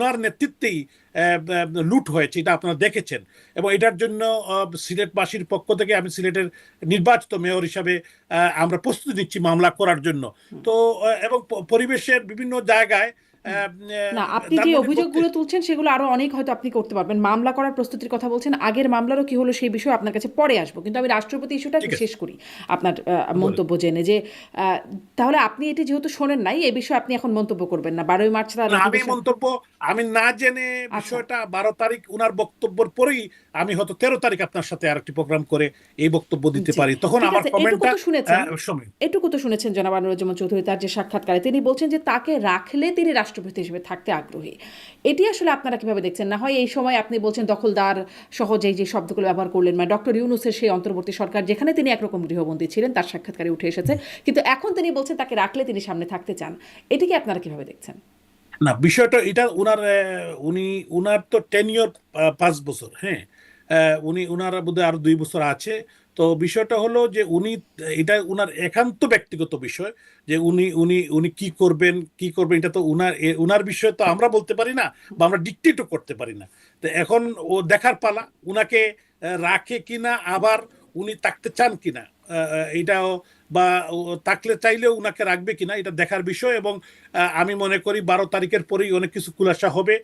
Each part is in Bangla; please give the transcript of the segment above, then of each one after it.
ওনার নেতৃত্বেই লুট হয়েছে, এটা আপনারা দেখেছেন। এবং এটার জন্য সিলেটবাসীর পক্ষ থেকে আমি সিলেটের নির্বাচিত মেয়র হিসাবে আমরা প্রস্তুতি নিচ্ছি মামলা করার জন্য। তো এবং পরিবেশের বিভিন্ন জায়গায় না, আপনি যে ধানমন্ডি অভিযোগগুলো তুলছেন সেগুলো আরো অনেক হয়তো আপনি করতে পারবেন। মামলা করার প্রস্তুতির কথা বলছেন, আগের মামলারও কি হলো সেই বিষয়ে আপনার কাছে পরে আসবো, কিন্তু আমি রাষ্ট্রপতি ইস্যুটা ঠিক আছে, শেষ করি আপনার বলেন। মন্তব্য জেনে যে তাহলে আপনি এটি যেহেতু শোনেন নাই এই বিষয়ে আপনি এখন মন্তব্য করবেন না। 12ই মার্চ তার না, আমি অধিবেশন। মন্তব্য, আমি না জেনে আচ্ছা। বিষয়টা 12 তারিখ উনার বক্তব্যের পরেই আমি হয়তো 13 তারিখ আপনার সাথে আরেকটি প্রোগ্রাম করে এই বক্তব্য দিতে জি, পারি, তখন ঠিক আমার আছে। এটুকু কমেন্টটা তো শুনেছেন, সময়। এটুকু তো শুনেছেন জনাব আনোয়ারুজ্জামান চৌধুরী তার যে সাক্ষাৎকারে তিনি বলছেন যে তাকে রাখলে তিনি রাষ্ট্রপতি হিসেবে থাকতে আগ্রহী। এটি আসলে আপনারা কিভাবে দেখছেন? না হয় এই সময় আপনি বলছেন দখলদার সহজেই যে শব্দগুলো ব্যবহার করলেন, মানে ডক্টর ইউনূসের সেই অন্তর্বর্তী সরকার যেখানে তিনি একরকম গৃহবন্দী ছিলেন তার সাক্ষাৎকারে উঠে এসেছে, কিন্তু এখন তিনি বলছেন তাকে রাখলে তিনি সামনে থাকতে চান। এটিকে আপনারা কিভাবে দেখছেন? না, বিষয়টা এটা উনার উনি, উনার তো টেনিয়র 5 বছর, হ্যাঁ। উনি, উনার বোধহয় আরো 2 বছর আছে। তো বিষয়টা হলো যে উনি, এটা উনার একান্ত ব্যক্তিগত বিষয় যে উনি উনি উনি কি করবেন কি করবেন, এটা তো উনার উনার বিষয়, তো আমরা বলতে পারি না বা আমরা ডিকটেটও করতে পারি না। তো এখন ও দেখার পালা, উনাকে রাখে কিনা, আবার উনি থাকতে চান কিনা, এটাও, বা থাকলে চাইলেও উনাকে রাখবে কিনা, এটা দেখার বিষয়। এবং আমি মনে করি 12 তারিখের পরেই অনেক কিছু খুলাসা হবে,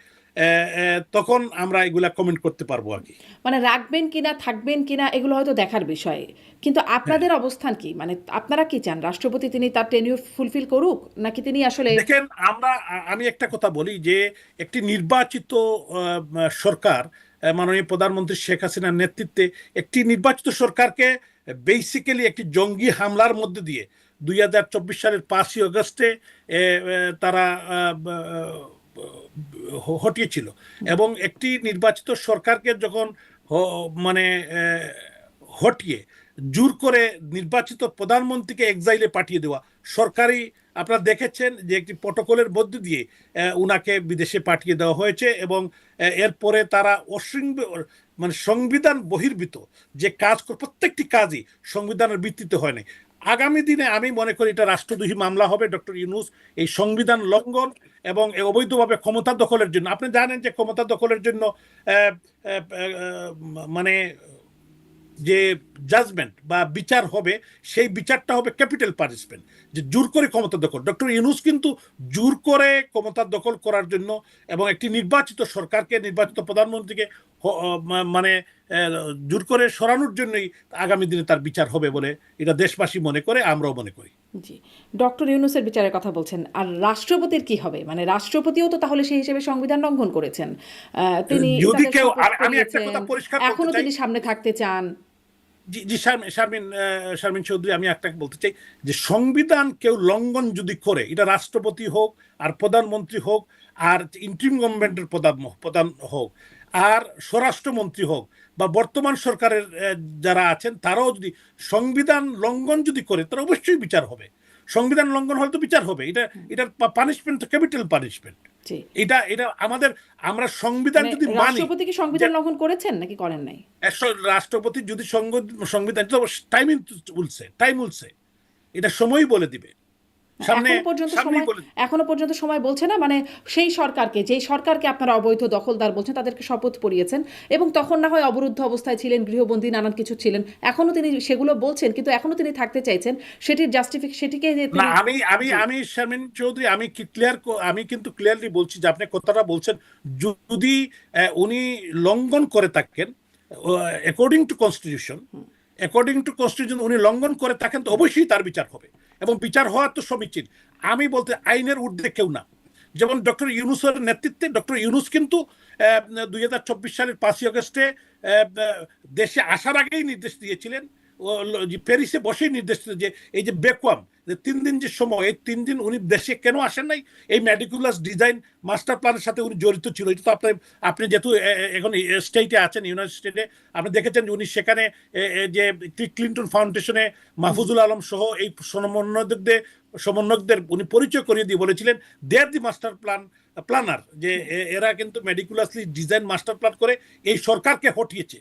তখন আমরা এগুলা কমেন্ট করতে পারবো আর কি। মানে রাখবেন কিনা থাকবেন কিনা এগুলো হয়তো দেখার বিষয়, কিন্তু হ্যাঁ, আপনাদের অবস্থান কি? মানে আপনারা কি চান রাষ্ট্রপতি তিনি তার টেনিউর ফুলফিল করুক, নাকি তিনি আসলে? দেখেন, আমরা, আমি একটা কথা বলি যে একটি নির্বাচিত সরকার, মাননীয় প্রধানমন্ত্রী শেখ হাসিনার নেতৃত্বে একটি নির্বাচিত সরকারকে বেসিক্যালি একটি জঙ্গি হামলার মধ্যে দিয়ে 2024 সালের 5ই আগস্টে তারা হটিয়েছিল। এবং একটি নির্বাচিত সরকারকে যখন মানে হটিয়ে জোর করে নির্বাচিত প্রধানমন্ত্রীকে এক্সাইলে পাঠিয়ে দেওয়া, সরকারি, আপনারা দেখেছেন যে একটি প্রটোকলের মধ্য দিয়ে উনাকে বিদেশে পাঠিয়ে দেওয়া হয়েছে। এবং এরপরে তারা মানে সংবিধান বহির্ভূত যে কাজ, প্রত্যেকটি কাজই সংবিধানের ভিত্তিতে হয় নাই। আগামী দিনে আমি মনে করি এটা রাষ্ট্রদ্রোহী মামলা হবে ডক্টর ইউনূস এই সংবিধান লঙ্ঘন এবং অবৈধভাবে ক্ষমতা দখলের জন্য। আপনি জানেন যে ক্ষমতা দখলের জন্য আহ, আহ, আহ, মানে যে জাজমেন্ট বা বিচার হবে, সেই বিচারটা হবে ক্যাপিটাল পানিশমেন্ট, যে জোর করে ক্ষমতা দখল। ডক্টর ইউনূস কিন্তু জোর করে ক্ষমতা দখল করার জন্য এবং একটি নির্বাচিত সরকারকে, নির্বাচিত প্রধানমন্ত্রীকে মানে জোর করে সরানোর জন্যই আগামী দিনে তার বিচার হবে বলে এটা দেশবাসী মনে করে, আমরাও মনে করি। জি, ডক্টর ইউনূসের বিচারের কথা বলছেন, আর রাষ্ট্রপতির কি হবে? মানে রাষ্ট্রপতিও তো তাহলে সেই হিসেবে সংবিধান লঙ্ঘন করেছেন। তিনি যদি তাকে কেউ, শপথ আমি একটা পড়িয়েছেন, কথা পরিষ্কার করতে এখনো চাই। তিনি সামনে থাকতে চান। জি জি, শারমিন চৌধুরী, আমি একটা বলতে চাই যে সংবিধান কেউ লঙ্ঘন যদি করে, এটা রাষ্ট্রপতি হোক আর প্রধানমন্ত্রী হোক আর ইন্টারিম গভর্নমেন্টের প্রধান প্রধান হোক আর স্বরাষ্ট্রমন্ত্রী হোক বা বর্তমান সরকারের যারা আছেন, তারাও যদি সংবিধান লঙ্ঘন যদি করে, তার অবশ্যই বিচার হবে। সংবিধান লঙ্ঘন হলে তো বিচার হবে, এটা, এটার পানিশমেন্ট তো ক্যাপিটাল পানিশমেন্ট। জি, এটা এটা আমাদের, আমরা সংবিধান মানে যদি মানি, রাষ্ট্রপতি কি যে সংবিধান লঙ্ঘন করেছেন নাকি করেন নাই? রাষ্ট্রপতি যদি সংবিধান, টাইম উলছে, এটা সময়ই বলে দিবে, সামনে, এখনো পর্যন্ত সামনেই সময়, বলে দিবে। এখনো পর্যন্ত সময় বলছে না? মানে সেই সরকারকে, যেই সরকারকে আপনারা অবৈধ দখলদার বলছেন তাদেরকে শপথ পড়িয়েছেন, এবং তখন না হয় অবরুদ্ধ অবস্থায় ছিলেন, গৃহবন্দী, নানান কিছু ছিলেন, এখনো তিনি সেগুলো বলছেন, কিন্তু এখনো তিনি থাকতে চাইছেন, সেটির সেটিকে যে না, তিনি। আমি আমি জি, আমি শারমিন চৌধুরী, আমি কি আমি কিন্তু ক্লিয়ারলি বলছি যে আপনি কথাটা বলছেন, যদি উনি লঙ্ঘন করে থাকেন অ্যাকর্ডিং টু কনস্টিটিউশন, উনি লঙ্ঘন করে থাকেন, তো অবশ্যই তার বিচার হবে এবং বিচার হওয়া তো সমীচীন। আমি বলতে, আইনের ঊর্ধ্বে কেউ না। যেমন ডক্টর ইউনূসের নেতৃত্বে, ডক্টর ইউনূস কিন্তু 2024 সালের 5ই আগস্টে দেশে আসার আগেই নির্দেশ দিয়েছিলেন, প্যারিসে বসেই নির্দেশ দিল যে এই যে বেকওয়াম, যে 3 দিন যে সময়, এই 3 দিন উনি দেশে কেন আসেন নাই, এই মেডিকুলাস ডিজাইন মাস্টার প্ল্যানের সাথে উনি জড়িত ছিল। এটা তো আপনি, আপনি যেহেতু এখন স্টেটে আছেন, ইউনাইটেড স্টেটে, আপনি দেখেছেন যে উনি সেখানে যে ক্লিন্টন ফাউন্ডেশনে মাহফুজুল আলম সহ এই সমন্বয়কদের উনি পরিচয় করিয়ে দিয়ে বলেছিলেন দে আর দি মাস্টার প্ল্যানার, যে এরা কিন্তু মেডিকুলাসলি ডিজাইন মাস্টার প্ল্যান করে এই সরকারকে হটিয়েছে।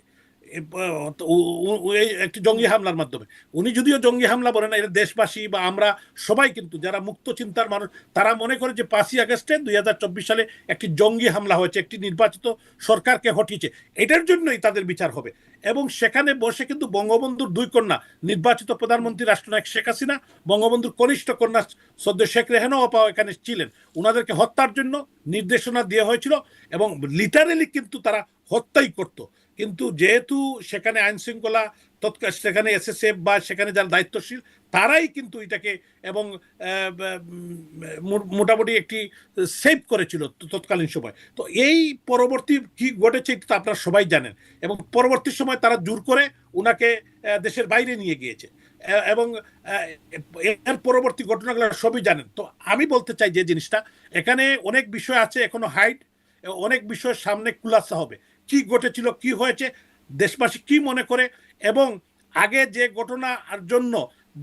এই একটি জঙ্গি হামলার মাধ্যমে, উনি যদিও জঙ্গি হামলা বলেন না, এটা দেশবাসী বা আমরা সবাই কিন্তু যারা মুক্ত চিন্তার মানুষ তারা মনে করে যে 5ই আগস্টে 2024 সালে একটি জঙ্গি হামলা হয়েছে, একটি নির্বাচিত সরকারকে হটিয়েছে, এটার জন্যই তাদের বিচার হবে। এবং সেখানে বসে কিন্তু বঙ্গবন্ধুর দুই কন্যা, নির্বাচিত প্রধানমন্ত্রী রাষ্ট্রনায়ক শেখ হাসিনা, বঙ্গবন্ধুর কনিষ্ঠ কন্যা সদ্য শেখ রেহানা আপা এখানে ছিলেন, ওনাদেরকে হত্যার জন্য নির্দেশনা দেওয়া হয়েছিল এবং লিটারেলি কিন্তু তারা হত্যাই করত। কিন্তু যেহেতু সেখানে আইন শৃঙ্খলা তৎকাল সেখানে এসএসএফ বা সেখানে যারা দায়িত্বশীল তারাই কিন্তু এটাকে এবং মোটামুটি একটি সেভ করেছিল তৎকালীন সময়। তো এই পরবর্তী কি ঘটেছে এটা তো আপনারা সবাই জানেন, এবং পরবর্তী সময় তারা জোর করে ওনাকে দেশের বাইরে নিয়ে গিয়েছে এবং এর পরবর্তী ঘটনাগুলো সবই জানেন। তো আমি বলতে চাই যে জিনিসটা এখানে অনেক বিষয় আছে এখনো হাইড, অনেক বিষয় সামনে খুলাসা হবে, কি ঘটেছিল, কি হয়েছে, দেশবাসী কি মনে করে, এবং আগে যে ঘটনার জন্য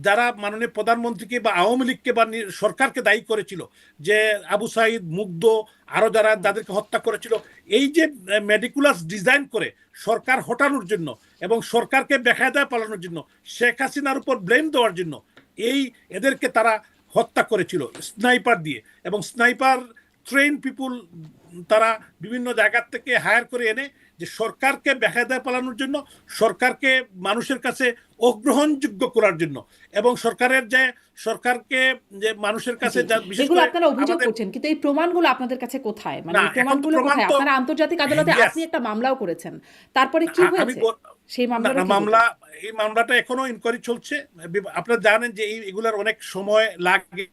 যারা মাননীয় প্রধানমন্ত্রীকে বা আওয়ামী লীগকে বা সরকারকে দায়ী করেছিল, যে আবু সাইদ, মুগ্ধ, আরো যারা যাদেরকে হত্যা করেছিল, এই যে মেডিকুলাস ডিজাইন করে সরকার হটানোর জন্য এবং সরকারকে বেকায়দায় পালানোর জন্য, শেখ হাসিনার উপর ব্লেম দেওয়ার জন্য এই এদেরকে তারা হত্যা করেছিল স্নাইপার দিয়ে, এবং স্নাইপার ট্রেন পিপুল তারা বিভিন্ন জায়গা থেকে হায়ার করে এনে যে সরকারকে বেকায়দায় পালানোর জন্য, সরকারকে মানুষের কাছে অগ্রহণযোগ্য করার জন্য, এবং সরকারকে যে মানুষের কাছে বিশেষ এগুলো করে আপনারা অভিযোগ আমাদের করছেন, কিন্তু এই প্রমাণগুলো আপনাদের কাছে কোথায়? মানে না এই এখন তো প্রমাণগুলো প্রমাণ কোথায়? তো আপনারা আন্তর্জাতিক আদালতে Yes, আপনি একটা মামলাও করেছেন, তারপরে কি আমি হয়েছে? সেই না মামলাটা না, কি হলো? এই মামলাটা এখনো ইনকোয়ারি চলছে। আপনারা জানেন যে এগুলার অনেক সময় লাগে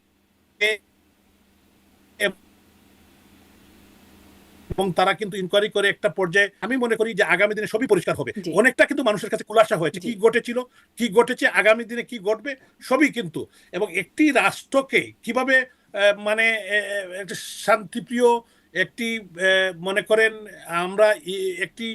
এবং তারা কিন্তু ইনকোয়ারি করে একটা পর্যায়ে, আমি মনে করি যে আগামী দিনে সবই পরিষ্কার হবে। জি অনেকটা কিন্তু মানুষের কাছে খুলাসা হয়েছে জি কি ঘটেছিল, কি ঘটেছে, আগামী দিনে কি ঘটবে সবই কিন্তু, এবং একটি রাষ্ট্রকে কিভাবে মানে একটা শান্তিপ্রিয় একটি মনে করেন আমরা একটি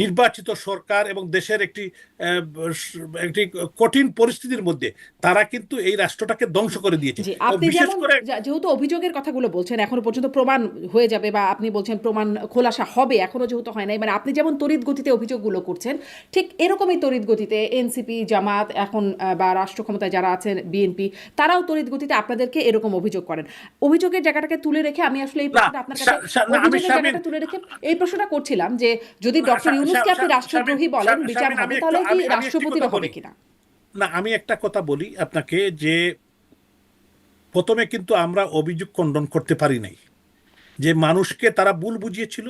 নির্বাচিত সরকার এবং দেশের একটি কঠিন পরিস্থিতির মধ্যে তারা কিন্তু এই রাষ্ট্রটাকে ধ্বংস করে দিয়েছে। জি, এবং আপনি বিশেষ যেমন করে যেহেতু অভিযোগের কথাগুলো বলছেন, এখনো পর্যন্ত প্রমাণ হয়ে যাবে বা আপনি বলছেন প্রমাণ খোলাসা হবে, এখনো যেহেতু হয় নাই, মানে আপনি যেমন তড়িৎ গতিতে অভিযোগগুলো করছেন, ঠিক এরকমই তড়িৎ গতিতে এনসিপি, জামাত এখন বা রাষ্ট্র ক্ষমতায় যারা আছেন বিএনপি, তারাও তড়িৎ গতিতে আপনাদেরকে এরকম অভিযোগ করেন। অভিযোগের জায়গাটাকে তুলে রেখে আমি আসলে এই না প্রশ্নটা আপনার কাছে, না, আমি অভিযোগের শামিন, জায়গাটা তুলে রেখে এই প্রশ্নটা করছিলাম যে যদি ডক্টর ইউনূসকে আপনি রাষ্ট্রদ্রোহী বলেন, বিচার শামিন, হবে, তাহলে কি রাষ্ট্রপতিরও হবে কিনা? না আমি একটা কথা বলি আপনাকে, যে প্রথমে কিন্তু আমরা অভিযোগ খণ্ডন করতে পারি নাই, যে মানুষকে তারা ভুল বুঝিয়েছিল।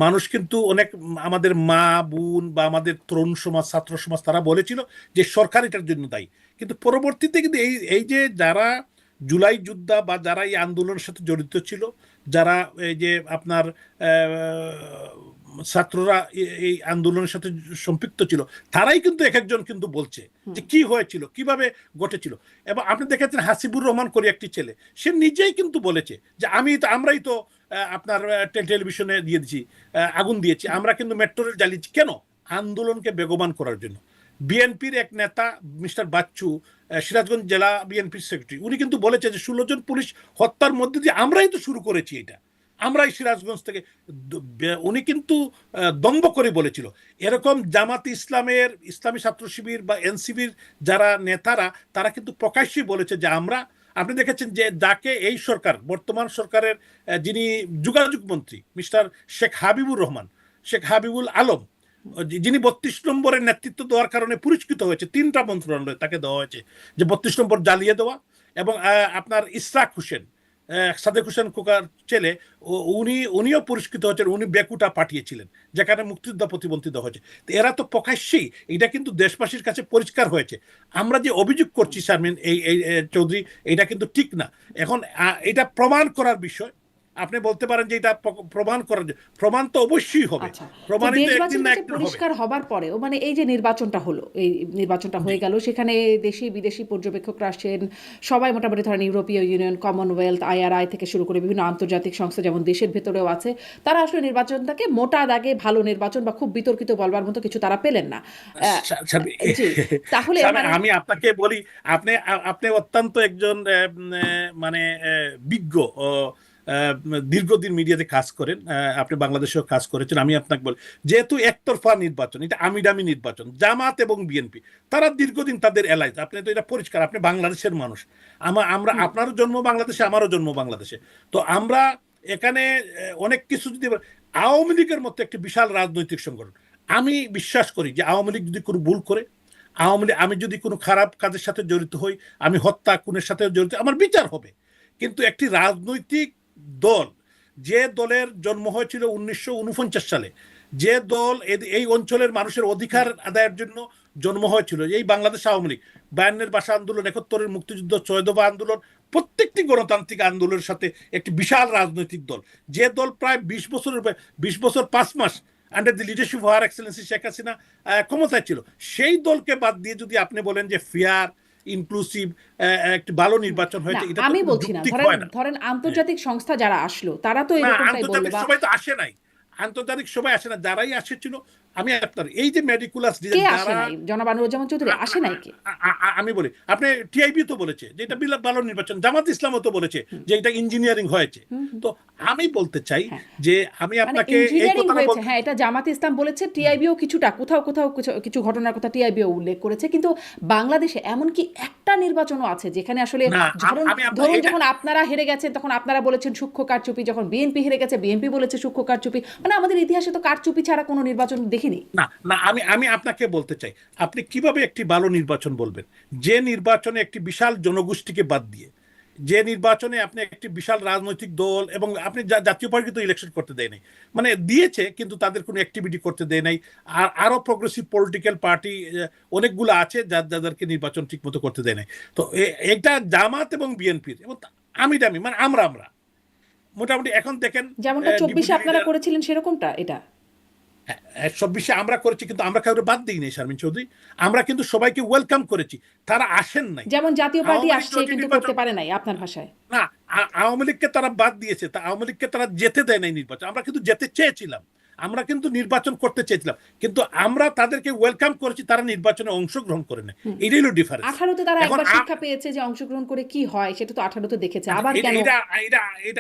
মানুষ কিন্তু অনেক আমাদের মা বোন বা আমাদের তরুণ সমাজ, ছাত্র সমাজ তারা বলেছিল যে সরকার এটার জন্য দায়ী। কিন্তু পরবর্তীতে কিন্তু এই যে যারা জুলাই যোদ্ধা বা যারা এই আন্দোলনের সাথে জড়িত ছিল, যারা এই যে আপনার ছাত্ররা এই আন্দোলনের সাথে সম্পৃক্ত ছিল, তারাই কিন্তু এক একজন কিন্তু বলছে যে কি হয়েছিল, কিভাবে ঘটেছিল। এবং আপনি দেখেছেন হাসিবুর রহমান করি একটি ছেলে, সে নিজেই কিন্তু বলেছে যে আমরাই তো আপনার টেলিভিশনে দিয়ে দিয়েছি, আগুন দিয়েছি, আমরা কিন্তু মেট্রো রেল জ্বালিয়েছি, কেন? আন্দোলনকে বেগবান করার জন্য। বিএনপির এক নেতা মিস্টার বাচ্চু, সিরাজগঞ্জ জেলা বিএনপির সেক্রেটারি, উনি কিন্তু বলেছে যে 16 জন পুলিশ হত্যার মধ্যে দিয়ে আমরাই তো শুরু করেছি এটা, আমরাই সিরাজগঞ্জ থেকে। উনি কিন্তু দম্ভ করে বলেছিল। এরকম জামাত ইসলামের, ইসলামী ছাত্র শিবির বা এনসিবির যারা নেতারা, তারা কিন্তু প্রকাশ্যে বলেছে যে আমরা, আপনি দেখেছেন যে যাকে এই সরকার, বর্তমান সরকারের যিনি যোগাযোগ মন্ত্রী মিস্টার শেখ হাবিবুর রহমান, শেখ হাবিবুল আলম, যিনি 32 নম্বরের নেতৃত্ব দেওয়ার কারণে পুরস্কৃত হয়েছে, 3টা মন্ত্রণালয় তাকে দেওয়া হয়েছে, যে 32 নম্বর জ্বালিয়ে দেওয়া, এবং আপনার ইসরাক হোসেন, সাদেক হোসেন খোকার ছেলে, উনিও পুরস্কৃত হয়েছেন, উনি বেকুটা পাঠিয়েছিলেন যেখানে মুক্তিযোদ্ধা প্রতিবন্ধী দেওয়া হয়েছে। তো এরা তো প্রকাশ্যেই, এটা কিন্তু দেশবাসীর কাছে পরিষ্কার হয়েছে। আমরা যে অভিযোগ করছি শারমিন এই চৌধুরী, এটা কিন্তু ঠিক না। এখন এটা প্রমাণ করার বিষয়, আপনি বলতে পারেন যে এটা প্রমাণ করার, প্রমাণ তো অবশ্যই হবে, আচ্ছা, তো প্রমাণিত একদিন দেশবাসীর না কাছে একদিন হবে। পরিষ্কার হবার পরেও, মানে এই যে নির্বাচনটা হলো, এই নির্বাচনটা জি হয়ে গেল, সেখানে দেশি বিদেশি পর্যবেক্ষকরা আসছেন, সবাই মোটামুটি ধরেন ইউরোপীয় ইউনিয়ন, কমনওয়েলথ, আইআরআই থেকে শুরু করে বিভিন্ন আন্তর্জাতিক সংস্থা যেমন দেশের ভেতরেও আছে, তারা আসলে নির্বাচনটাকে মোটা দাগে ভালো নির্বাচন বা খুব বিতর্কিত বলবার মতো কিছু তারা পেলেন না। জি, তাহলে মানে আমি আপনাকে বলি, আপনি আপনি অত্যন্ত একজন মানে বিজ্ঞ দীর্ঘদিন মিডিয়াতে কাজ করেন, আপনি বাংলাদেশেও কাজ করেছেন। আমি আপনাকে বলি, যেহেতু একতরফা নির্বাচন, এটা আমিডামি নির্বাচন, জামাত এবং বিএনপি তারা দীর্ঘদিন তাদের এলাইজ, আপনি তো এটা পরিষ্কার, আপনি বাংলাদেশের মানুষ, আমরা আপনারও জন্ম বাংলাদেশে, আমারও জন্ম বাংলাদেশে। তো আমরা এখানে অনেক কিছু যদি আওয়ামী লীগের মতো একটি বিশাল রাজনৈতিক সংগঠন, আমি বিশ্বাস করি যে আওয়ামী লীগ যদি কোনো ভুল করে, আওয়ামী লীগ, আমি যদি কোনো খারাপ কাজের সাথে জড়িত হই, আমি হত্যা খুনের সাথে জড়িত, আমার বিচার হবে। কিন্তু একটি রাজনৈতিক দল, যে দলের জন্ম হয়েছিল 1949 সালে, যে দল এই অঞ্চলের মানুষের অধিকার আদায়ের জন্য জন্ম হয়েছিল, এই বাংলাদেশ আওয়ামী লীগ, 52-এর ভাষা আন্দোলন, 71-এর মুক্তিযুদ্ধ, 6 দফা আন্দোলন, প্রত্যেকটি গণতান্ত্রিক আন্দোলনের সাথে একটি বিশাল রাজনৈতিক দল, যে দল প্রায় 20 বছর 5 মাস under the leadership of her excellency Sheikh Hasina ক্ষমতায় ছিল, সেই দলকে বাদ দিয়ে যদি আপনি বলেন যে ফেয়ার ইনক্লুসিভ একটি ভালো নির্বাচন হয়েছে, এটা আমি বলছি না, ধরেন আন্তর্জাতিক সংস্থা যারা আসলো তারা তো এরকমটাই বললো। আন্তর্জাতিক সবাই তো আসে নাই, আন্তর্জাতিক সবাই আসে না, যারাই আসেছিল, আমি আপনার এই যে মেডিকুলাস কে আসে নাই? জনাব আনোয়ারুজ্জামান চৌধুরী আসে নাই কে? আমি বলি, আপনি টিআইবি তো বলেছে যে এটা ভালো নির্বাচন, জামাত ইসলামও তো বলেছে যে এটা ইঞ্জিনিয়ারিং হয়েছে। তো আমি বলতে চাই যে আমি আপনাকে এই কথাটা বলতে, হ্যাঁ, এটা জামাত ইসলাম বলেছে, টিআইবিও কিছুটা কোথাও কোথাও কিছু ঘটনার কথা টিআইবিও উল্লেখ করেছে, কিন্তু বাংলাদেশে এমন কি একটা নির্বাচনও আছে যেখানে আসলে ধরুন যখন আপনারা হেরে গেছেন তখন আপনারা বলেছেন সূক্ষ্ম কারচুপি, যখন বিএনপি হেরে গেছে বিএনপি বলেছে সূক্ষ্ম কারচুপি, মানে আমাদের ইতিহাসে তো কারচুপি ছাড়া কোনো নির্বাচন দেখিনি। না না, আমি আপনাকে বলতে চাই, আপনি কিভাবে একটি ভালো নির্বাচন বলবেন যে নির্বাচনে একটি বিশাল জনগোষ্ঠীকে বাদ দিয়ে, যে নির্বাচনে আপনি একটি বিশাল রাজনৈতিক দল এবং আপনি জাতীয় পার্টি তো ইলেকশন করতে দেয় নাই, মানে দিয়েছে কিন্তু তাদের কোনো অ্যাক্টিভিটি করতে দেয় নাই, আর আরো প্রগ্রেসিভ পলিটিক্যাল পার্টি অনেকগুলো আছে যাদেরকে নির্বাচন ঠিক মতো করতে দেয় নাই। তো এটা জামাত এবং বিএনপির এবং আমি দামি, মানে আমরা মোটামুটি এখন দেখেন যেমনটা 24-এ আপনারা করেছিলেন সেরকমটা, এটা 26-এ আমরা করেছি, কিন্তু আমরা কাউকে বাদ দিই নাই শারমিন চৌধুরী, আমরা কিন্তু সবাইকে ওয়েলকাম করেছি, তারা আসেন নাই। যেমন জাতীয় পার্টি আসছে কিন্তু করতে পারে নাই আপনার ভাষায়। না, আওয়ামী লীগকে তারা বাদ দিয়েছে, তা আওয়ামী লীগকে তারা যেতে দেয় নাই নির্বাচন, আমরা কিন্তু যেতে চেয়েছিলাম, আমরা কিন্তু নির্বাচন করতে চেয়েছিলাম, কিন্তু আমরা তাদেরকে ওয়েলকাম করেছি, তারা নির্বাচনে অংশগ্রহণ করে নেয়, এটাই হলো ডিফারেন্স। 18-তে তারা একবার শিক্ষা পেয়েছে যে অংশগ্রহণ করে কি হয়, সেটা তো 18-তে দেখেছে, আবার কেন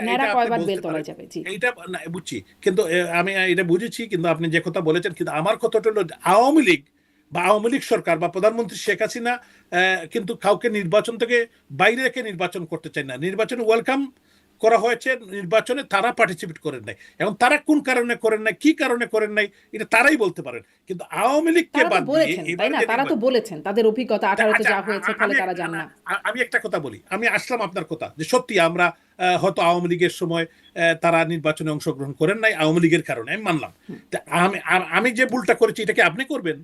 নেড়া কয়বার বেল তলায় যাবে? জি, এইটা বুঝছি, কিন্তু আমি এটা বুঝেছি, কিন্তু আপনি যে কথা বলেছেন, কিন্তু আমার কথাটা হলো আওয়ামী লীগ বা আওয়ামী লীগ সরকার বা প্রধানমন্ত্রী শেখ হাসিনা কিন্তু কাউকে নির্বাচন থেকে বাইরে রেখে নির্বাচন করতে চায় না, নির্বাচনে ওয়েলকাম করা হয়েছে, নির্বাচনে তারা পার্টিসিপেট করেন নাই, এবং তারা কোন কারণে করেন নাই, কি কারণে করেন নাই, এটা তারাই বলতে পারেন, কিন্তু আওয়ামী লীগকে বাদ দিয়ে, তাই না, তারা তো বলেছেন তাদের অভিজ্ঞতা 18-তে যা হয়েছে, ফলে তারা জান না। আমি একটা কথা বলি, আমি আসলাম আপনার কথা যে সত্যি আমরা হয়তো আওয়ামী লীগের সময় তারা নির্বাচনে অংশগ্রহণ করেন নাই আওয়ামী লীগের কারণে, আমি মানলাম। আমি যে ভুলটা করেছি এটাকে আপনি করবেন,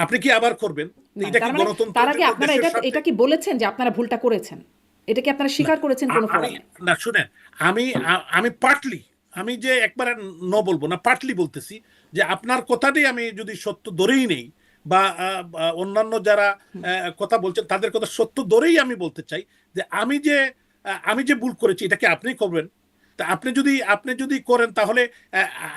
আপনি কি আবার করবেন? এটা কি গণতন্ত্র? তারা কি আপনারা এটা কি বলেছেন যে আপনারা ভুলটা করেছেন? এটা কি আপনারা স্বীকার করেছেন কোন ফোরামে? না, শুনেন, আমি পার্টলি, আমি যে একবারে বলবো না, পার্টলি বলতেছি যে আপনার কথাটাই আমি যদি সত্য ধরেই নেই, বা অন্যান্য যারা কথা বলছেন তাদের কথা সত্য ধরেই আমি বলতে চাই যে আমি যে ভুল করেছি এটাকে আপনি করবেন। তা আপনি যদি করেন তাহলে,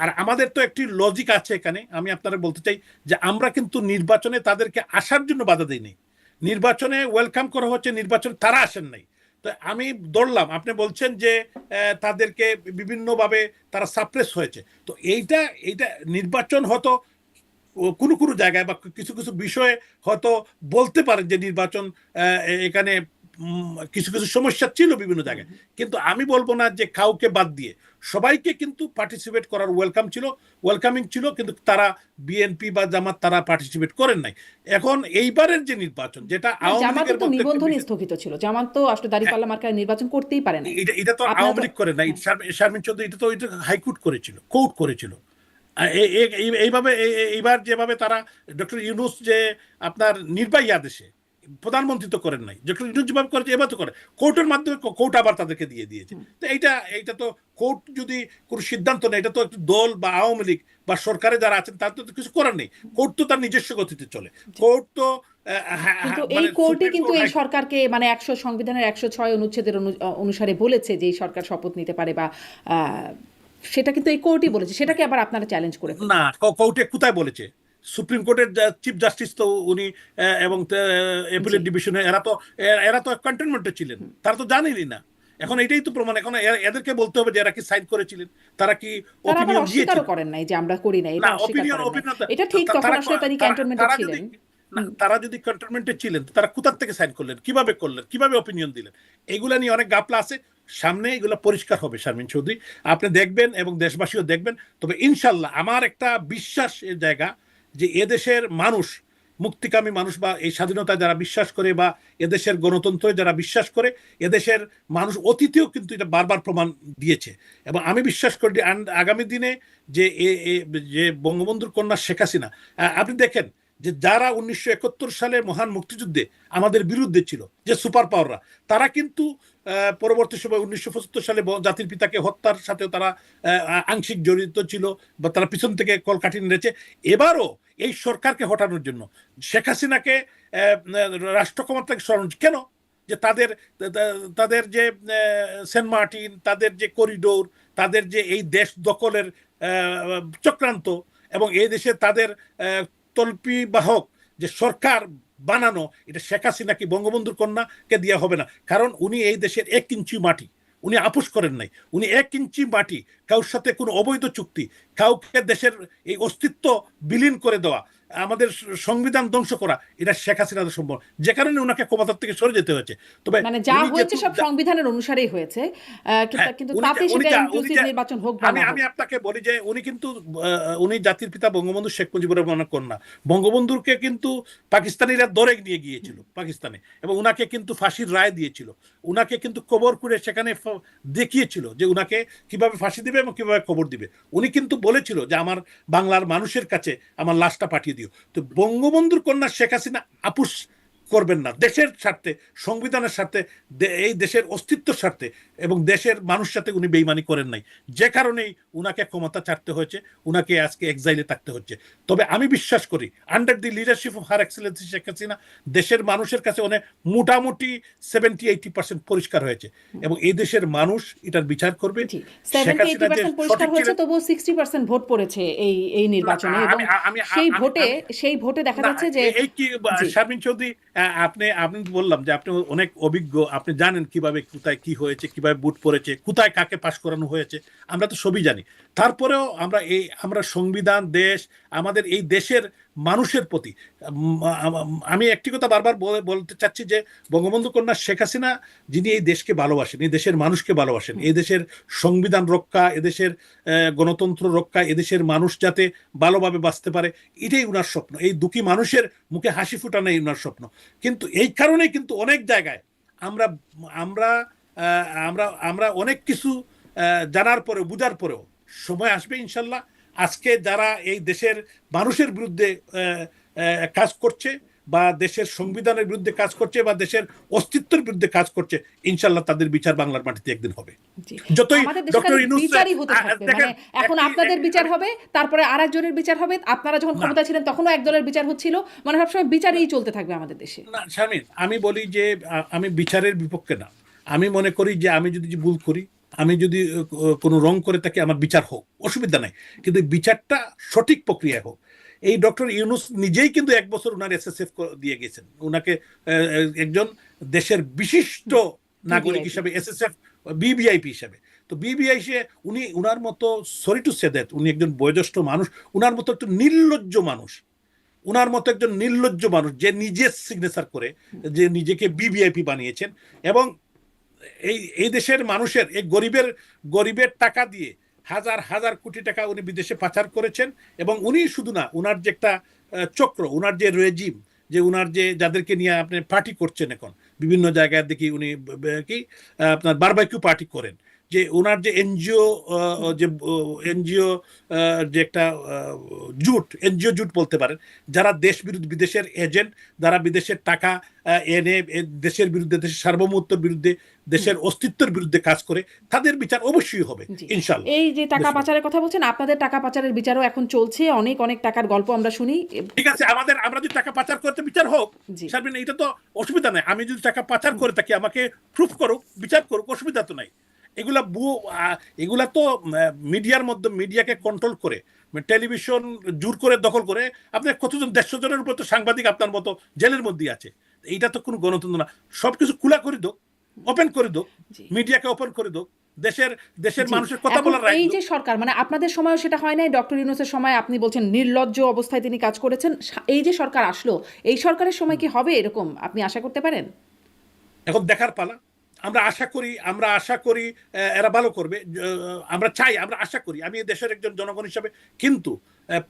আর আমাদের তো একটি লজিক আছে এখানে, আমি আপনারা বলতে চাই যে আমরা কিন্তু নির্বাচনে তাদেরকে আসার জন্য বাধা দিই নাই, নির্বাচনে ওয়েলকাম করা হচ্ছে, নির্বাচনে তারা আসেন নাই। তো আমি ধরলাম আপনি বলছেন যে তাদেরকে বিভিন্নভাবে তারা সাপ্রেস হয়েছে, তো এইটা নির্বাচন হয়তো কোনো জায়গায় বা কিছু বিষয়ে হয়তো বলতে পারেন যে নির্বাচন এখানে কিছু সমস্যা ছিল বিভিন্ন জায়গায়, কিন্তু আমি বলবো না যে কাউকে বাদ দিয়ে সবাইকে কিন্তু পার্টিসিপেট করার ওয়েলকামিং ছিল, কিন্তু তারা বিএনপি বা জামাত তারা পার্টিসিপেট করেন নাই। এখন এইবারের যে নির্বাচন, যেটা জামাতের তো নিবন্ধনই স্থগিত ছিল, জামাত তো আসলে দাঁড়িপাল্লা মার্কায় নির্বাচন করতেই পারে না, এটা তো আওয়ামী লীগ করে নাই, শারমিন চৌধুরী, এটা তো হাইকোর্ট করেছিল, কোর্ট করেছিল। এইভাবে এইবার যেভাবে তারা ডক্টর ইউনূস যে আপনার নির্বাহী আদেশে, প্রধানমন্ত্রী তো করেন নাই, ডক্টর ইউনূস যেভাবে করেছে এবার তো করে কোর্টের মাধ্যমে, কোর্ট আবার তাদেরকে দিয়ে দিয়েছে। তো এইটা তো কোর্ট যদি কোনো সিদ্ধান্ত নেয়, এটা তো একটু দল বা আওয়ামী লীগ বা সরকারে যারা আছেন তার তো কিছু করার নেই, কোর্ট তো তার নিজস্ব গতিতে চলে, কোর্ট তো কিন্তু এই কোর্টে কিন্তু এই সরকারকে মানে সংবিধানের 106 অনুচ্ছেদের অনুসারে বলেছে যে এই সরকার শপথ নিতে পারে, বা সেটা কিন্তু এই কোর্টই বলেছে, সেটাকে আবার আপনারা চ্যালেঞ্জ করে না, কোর্টে কোথায় বলেছে? সুপ্রিম কোর্টের চিফ জাস্টিস তো উনি, এবং অ্যাপিলেট ডিভিশনে এরা তো কন্টেনমেন্টে ছিলেন, তারা তো জানেনই না। এখন এটাই তো প্রমাণ। এখন এদেরকে বলতে হবে যে এরা কি সাইন করেছিলেন, তারা কি তারা আবার অপিনিয়ন অস্বীকারও দিয়েছিলেন। করেন নাই যে আমরা করি নাই, না, এটা অস্বীকার অপিনিয়ন করেন নাই। অপিনিয়ন এটা ঠিক, তখন তারা আসলে তিনি তারা ক্যান্টনমেন্টে তারা যদি ছিলেন। না, তারা যদি কন্ট্রোলমেন্টে ছিলেন তারা কোথার থেকে সাইন করলেন, কিভাবে করলেন, কিভাবে অপিনিয়ন দিলেন, এগুলা নিয়ে অনেক গাপলা আছে। সামনে এগুলো পরিষ্কার হবে শারমিন চৌধুরী, আপনি দেখবেন এবং দেশবাসীও দেখবেন। তবে ইনশাল্লাহ আমার একটা বিশ্বাসের জায়গা যে এদেশের মানুষ, মুক্তিকামী মানুষ বা এই স্বাধীনতায় যারা বিশ্বাস করে বা এদেশের গণতন্ত্রে যারা বিশ্বাস করে, এদেশের মানুষ অতীতেও কিন্তু এটা বারবার প্রমাণ দিয়েছে। এবং আমি বিশ্বাস করি আগামী দিনে যে যে বঙ্গবন্ধুর কন্যা শেখ হাসিনা, আপনি দেখেন যে যারা 1971 সালে মহান মুক্তিযুদ্ধে আমাদের বিরুদ্ধে ছিল, যে সুপার পাওয়াররা, তারা কিন্তু পরবর্তী সময় 1975 সালে জাতির পিতাকে হত্যার সাথে তারা আংশিক জড়িত ছিল বা তারা পিছন থেকে কলকাঠি নেড়েছে। এবারও এই সরকারকে হটানোর জন্য শেখ হাসিনাকে রাষ্ট্র ক্ষমতা থেকে সরানো কেন, যে তাদের তাদের যে সেন্ট মার্টিন, তাদের যে করিডোর, তাদের যে এই দেশ দখলের চক্রান্ত, এবং এই দেশে তাদের তল্পি বাহক যে সরকার বানানো, এটা শেখ হাসিনা কি বঙ্গবন্ধুর কন্যাকে দেওয়া হবে না। কারণ উনি এই দেশের 1 ইঞ্চি মাটি উনি আপোষ করেন নাই। উনি 1 ইঞ্চি মাটি, কারোর সাথে কোনো অবৈধ চুক্তি, কাউকে দেশের এই অস্তিত্ব বিলীন করে দেওয়া, আমাদের সংবিধান ধ্বংস করা, এটা শেখ হাসিনার সম্ভব, যে কারণে ওনাকে ক্ষমতার থেকে সরে যেতে হয়েছে। তবে মানে যা হয়েছে সব সংবিধানের অনুসারেই হয়েছে, কিন্তু তাতে সেটা ইনক্লুসিভ নির্বাচন হোক বা না হোক। আমি আপনাকে বলি যে উনি কিন্তু উনি জাতির পিতা বঙ্গবন্ধু শেখ মুজিবুর রহমানের কন্যা। বঙ্গবন্ধুকে কিন্তু পাকিস্তানিরা ধরে নিয়ে গিয়েছিল পাকিস্তানে, এবং উনাকে কিন্তু ফাঁসির রায় দিয়েছিল। উনাকে কিন্তু কবর করে সেখানে দেখিয়েছিল যে উনাকে কিভাবে ফাঁসি দিবে এবং কিভাবে কবর দিবে। উনি কিন্তু বলেছিল যে আমার বাংলার মানুষের কাছে আমার লাশটা পাঠিয়ে দিও। তো বঙ্গবন্ধুর কন্যা শেখ হাসিনা আপোষ করবেন না দেশের স্বার্থে, সংবিধানের স্বার্থে, এই দেশের অস্তিত্বের স্বার্থে, এবং দেশের মানুষ সাথে উনি বেইমানি করেন নাই, যে কারণেই উনাকে ক্ষমতা ছাড়তে হয়েছে, উনাকে আজকে এক্সাইলে থাকতে হচ্ছে। তবে আমি বিশ্বাস করি under the leadership of her excellency Sheikh Hasina দেশের মানুষের কাছে অনেক মোটামুটি 70-80% পরিষ্কার হয়েছে, এবং এই দেশের মানুষ এটার বিচার করবে। 70-80% পরিষ্কার হয়েছে, তবুও 60% ভোট পড়েছে এই নির্বাচনে, এবং সেই ভোটে দেখা যাচ্ছে যে এই কি শারমিন চৌধুরী, আপনি বললাম যে আপনি অনেক অভিজ্ঞ, আপনি জানেন কিভাবে কোথায় কি হয়েছে, কিভাবে ভোট পড়েছে, কোথায় কাকে পাশ করানো হয়েছে, আমরা তো সবই জানি। তারপরেও আমরা সংবিধান, দেশ, আমাদের এই দেশের মানুষের প্রতি আমি একটি কথা বারবার বলতে চাচ্ছি যে বঙ্গবন্ধু কন্যা শেখ হাসিনা, যিনি এই দেশকে ভালোবাসেন, এই দেশের মানুষকে ভালোবাসেন, এই দেশের সংবিধান রক্ষা, এদেশের গণতন্ত্র রক্ষা, এদেশের মানুষ যাতে ভালোভাবে বাঁচতে পারে, এটাই উনার স্বপ্ন। এই দুঃখী মানুষের মুখে হাসি ফোটানোই উনার স্বপ্ন। কিন্তু এই কারণেই কিন্তু অনেক জায়গায় আমরা আমরা আমরা আমরা অনেক কিছু জানার পরেও, বুঝার পরেও, সময় আসবে ইনশাল্লাহ, আজকে যারা এই দেশের মানুষের বিরুদ্ধে কাজ করছে বা দেশের সংবিধানের বিরুদ্ধে কাজ করছে বা দেশের অস্তিত্বের বিরুদ্ধে কাজ করছে, ইনশাল্লাহ তাদের বিচার বাংলার মাটিতে একদিন হবে। যতই ডক্টর ইউনূস এখন আপনাদের বিচার হবে, তারপরে আরেকজনের বিচার হবে, আপনারা যখন ক্ষমতা ছিলেন তখনও একদলের বিচার হচ্ছিল, মানে সবসময় বিচারই চলতে থাকবে আমাদের দেশে। না শারমিন, আমি বলি যে আমি বিচারের বিপক্ষে না। আমি মনে করি যে আমি যদি ভুল করি, আমি যদি কোনো রং করে থাকি, আমার বিচার হোক, অসুবিধা নাই, কিন্তু বিচারটা সঠিক প্রক্রিয়ায় হোক। এই ডক্টর ইউনূস নিজেই কিন্তু 1 বছর উনার এসএসএফ দিয়ে গেছেন, উনাকে একজন দেশের বিশিষ্ট নাগরিক হিসাবে, এসএসএফ বিবিআইপি হিসাবে। তো বিবিআই উনি উনার মতো, সরি টু সে দ্যাট, উনি একজন বয়োজ্যেষ্ঠ মানুষ, উনার মতো একটু নির্লজ্জ মানুষ, উনার মতো একজন নির্লজ্জ মানুষ যে নিজে সিগনেচার করে যে নিজেকে বিবিআইপি বানিয়েছেন, এবং এই দেশের মানুষের, এই গরিবের টাকা দিয়ে হাজার হাজার কোটি টাকা উনি বিদেশে পাচার করেছেন। এবং উনি শুধু না, উনার যে একটা চক্র, উনার যে রেজিম, যে উনার যে যাদেরকে নিয়ে আপনি পার্টি করছেন, এখন বিভিন্ন জায়গায় দেখি উনি কি আপনার বারবাইকিউ পার্টি করেন, যে ওনার যে এনজিও যে একটা এনজিও জুট বলতে পারেন, যারা দেশ বিরুদ্ধে, বিদেশের এজেন্ট, যারা বিদেশের টাকা এনে দেশের বিরুদ্ধে, দেশের সার্বভৌমত্বের বিরুদ্ধে, দেশের অস্তিত্বের বিরুদ্ধে কাজ করে, তাদের বিচার অবশ্যই হবে ইনশাআল্লাহ। এই যে টাকা পাচারের কথা বলছেন, আপনাদের টাকা পাচারের বিচারও এখন চলছে, অনেক অনেক টাকার গল্প আমরা শুনি। ঠিক আছে, আমরা যদি টাকা পাচার করতে, বিচার হোক শারমিন, এটা তো অসুবিধা নাই। আমি যদি টাকা পাচার করে থাকি, আমাকে প্রুফ করুক, বিচার করুক, অসুবিধা তো নাই। এগুলা তো মিডিয়ার মধ্যে, মিডিয়াকে কন্ট্রোল করে, টেলিভিশন জোর করে দখল করে, আপনার কতজন, 150 জনের উপর তো সাংবাদিক আপনার মতো জেলের মধ্যে আছে। এইটা তো কোনো গণতন্ত্র না। সবকিছু খোলা করে দো, ওপেন করে দোক, জি। মিডিয়াকে ওপেন করে দোক, দেশের দেশের জি। মানুষের কথা এখন বলার রাইট এই দোক। যে সরকার মানে আপনাদের সময়ও সেটা হয় নাই, ডক্টর ইউনূসের সময় আপনি বলছেন নির্লজ্জ অবস্থায় তিনি কাজ করেছেন। এই যে সরকার আসলো, এই সরকারের সময় কি হবে এরকম আপনি আশা করতে পারেন? এখন দেখার পালা। আমরা আশা করি এরা ভালো করবে। আমরা চাই, আমরা আশা করি, আমি এই দেশের একজন জনগণ হিসাবে। কিন্তু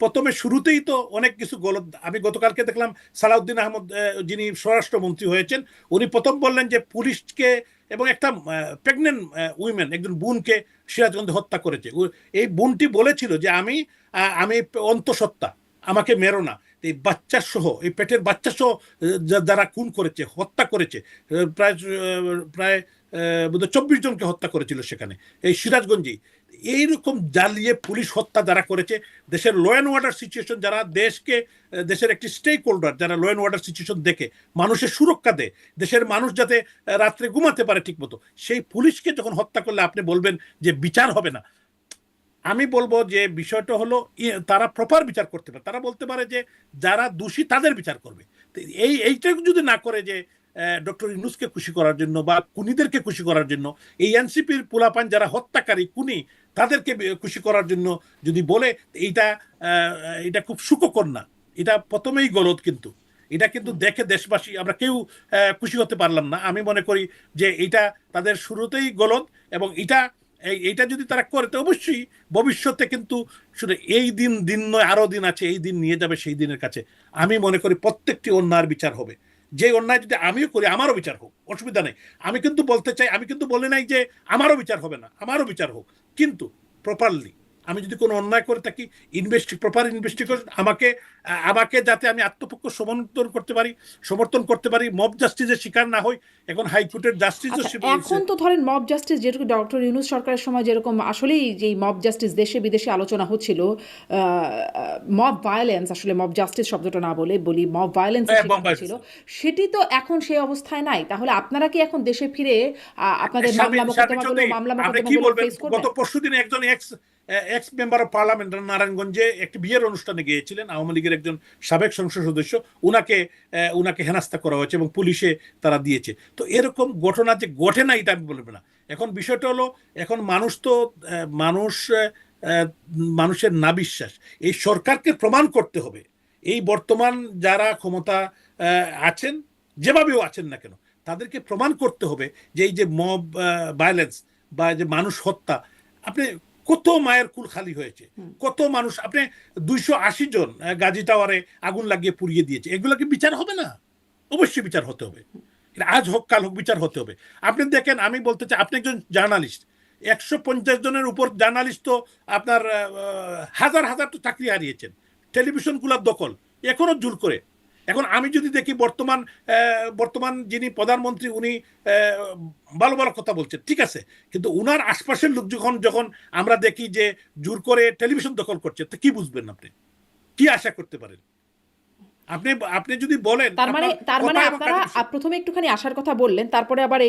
প্রথমে শুরুতেই তো অনেক কিছু গলত। আমি গতকালকে দেখলাম সালাউদ্দিন আহমদ, যিনি স্বরাষ্ট্রমন্ত্রী হয়েছেন, উনি প্রথম বললেন যে পুলিশকে এবং একটা প্রেগনেন্ট উইমেন, একজন বোনকে সিরাজগঞ্জে হত্যা করেছে। এই বোনটি বলেছিল যে আমি অন্তঃসত্ত্বা, আমাকে মেরো না। এই বাচ্চা সহ, এই পেটের বাচ্চা সহ যারা খুন করেছে, হত্যা করেছে, প্রায় প্রায় বোধহয় 24 জনকে হত্যা করেছিল সেখানে, এই সিরাজগঞ্জেই। এইরকম জ্বালিয়ে পুলিশ হত্যা যারা করেছে, দেশের ল অ্যান্ড অর্ডার সিচুয়েশন যারা দেশকে, দেশের একটি স্টেক হোল্ডার যারা ল অ্যান্ড অর্ডার সিচুয়েশন দেখে মানুষের সুরক্ষা দেয়, দেশের মানুষ যাতে রাত্রে ঘুমাতে পারে ঠিক মতো, সেই পুলিশকে যখন হত্যা করলে আপনি বলবেন যে বিচার হবে না। আমি বলবো যে বিষয়টা হলো তারা প্রপার বিচার করতে পারে। তারা বলতে পারে যে যারা দোষী তাদের বিচার করবে। এইটা যদি না করে যে ডক্টর ইউনূসকে খুশি করার জন্য বা খুনিদেরকে খুশি করার জন্য, এই এনসিপির পোলাপান যারা হত্যাকারী খুনি তাদেরকে খুশি করার জন্য যদি বলে, এইটা এটা খুব সুখকর না। এটা প্রথমেই গলদ। কিন্তু এটা কিন্তু দেখে দেশবাসী আমরা কেউ খুশি হতে পারলাম না। আমি মনে করি যে এটা তাদের শুরুতেই গলদ, এবং এইটা যদি তারা করে তো অবশ্যই ভবিষ্যতে কিন্তু শুধু এই দিন নয়, আরো দিন আছে, এই দিন নিয়ে যাবে সেই দিনের কাছে। আমি মনে করি প্রত্যেকটি অন্যায়ের বিচার হবে। যে অন্যায় যদি আমিও করি আমারও বিচার হোক, অসুবিধা নেই। আমি কিন্তু বলতে চাই, আমি কিন্তু বলি নাই যে আমারও বিচার হবে না, আমারও বিচার হোক, কিন্তু প্রপারলি। আমি যদি কোনো অন্যায় করে থাকি, প্রপার ইনভেস্টিগেশন, আমাকে যাতে আমি আত্মপক্ষ সমর্থন করতে পারি, মব জাস্টিসের শিকার না হই। এখন হাইকোর্টের জাস্টিসও আচ্ছা, এখন তো ধরেন মব জাস্টিস, যেরকম ডক্টর ইউনূস সরকারের সময় যেরকম আসলেই যে মব জাস্টিস দেশে বিদেশে আলোচনা হচ্ছিল, মব ভায়োলেন্স, আসলে মব জাস্টিস শব্দটা না বলি মব ভায়োলেন্সের শিকার হচ্ছিল, সেটি তো এখন সেই অবস্থায় নাই। তাহলে আপনারা কি এখন দেশে ফিরে আপনাদের মামলা মোকদ্দমাগুলো ফেস করবেন? গত পরশুদিন একজন এক্স মেম্বার অফ পার্লামেন্ট নারায়ণগঞ্জে একটি বিয়ের অনুষ্ঠানে গিয়েছিলেন, আওয়ামী লীগের একজন সাবেক সংসদ সদস্য। উনাকে হেনস্থা করা হয়েছে এবং পুলিশে তারা দিয়েছে। তো এরকম ঘটনা যে ঘটে না এটা আমি বলবো না। এখন বিষয়টা হলো, এখন মানুষের না বিশ্বাস, এই সরকারকে প্রমাণ করতে হবে। এই বর্তমান যারা ক্ষমতা আছেন, যেভাবেও আছেন না কেন, তাদেরকে প্রমাণ করতে হবে যে এই যে মব ভায়োলেন্স বা যে মানুষ হত্যা, আপনি কত মায়ের কুল খালি হয়েছে, কত মানুষ, আপনি 280 জন গাজী টাওয়ারে আগুন লাগিয়ে পুড়িয়ে দিয়েছে, এগুলো কি বিচার হবে না? অবশ্যই বিচার হতে হবে। আজ হোক কাল হোক বিচার হতে হবে। আপনি দেখেন, আমি বলতে চাই, আপনি একজন জার্নালিস্ট, 150 জনের উপর জার্নালিস্ট তো আপনার হাজার হাজার তো চাকরি হারিয়েছেন, টেলিভিশনগুলোর দখল এখনো জোর করে। এখন আমি যদি দেখি বর্তমান যিনি প্রধানমন্ত্রী, উনি ভালো ভালো কথা বলছেন, ঠিক আছে, কিন্তু উনার আশপাশের লোক যখন আমরা দেখি যে জোর করে টেলিভিশন দখল করছে, তো কি বুঝবেন আপনি? কি আশা করতে পারেন আপনি যদি বলেন? তার মানে আপনারা প্রথমে একটুখানি আসার কথা বললেন, তারপরে আবার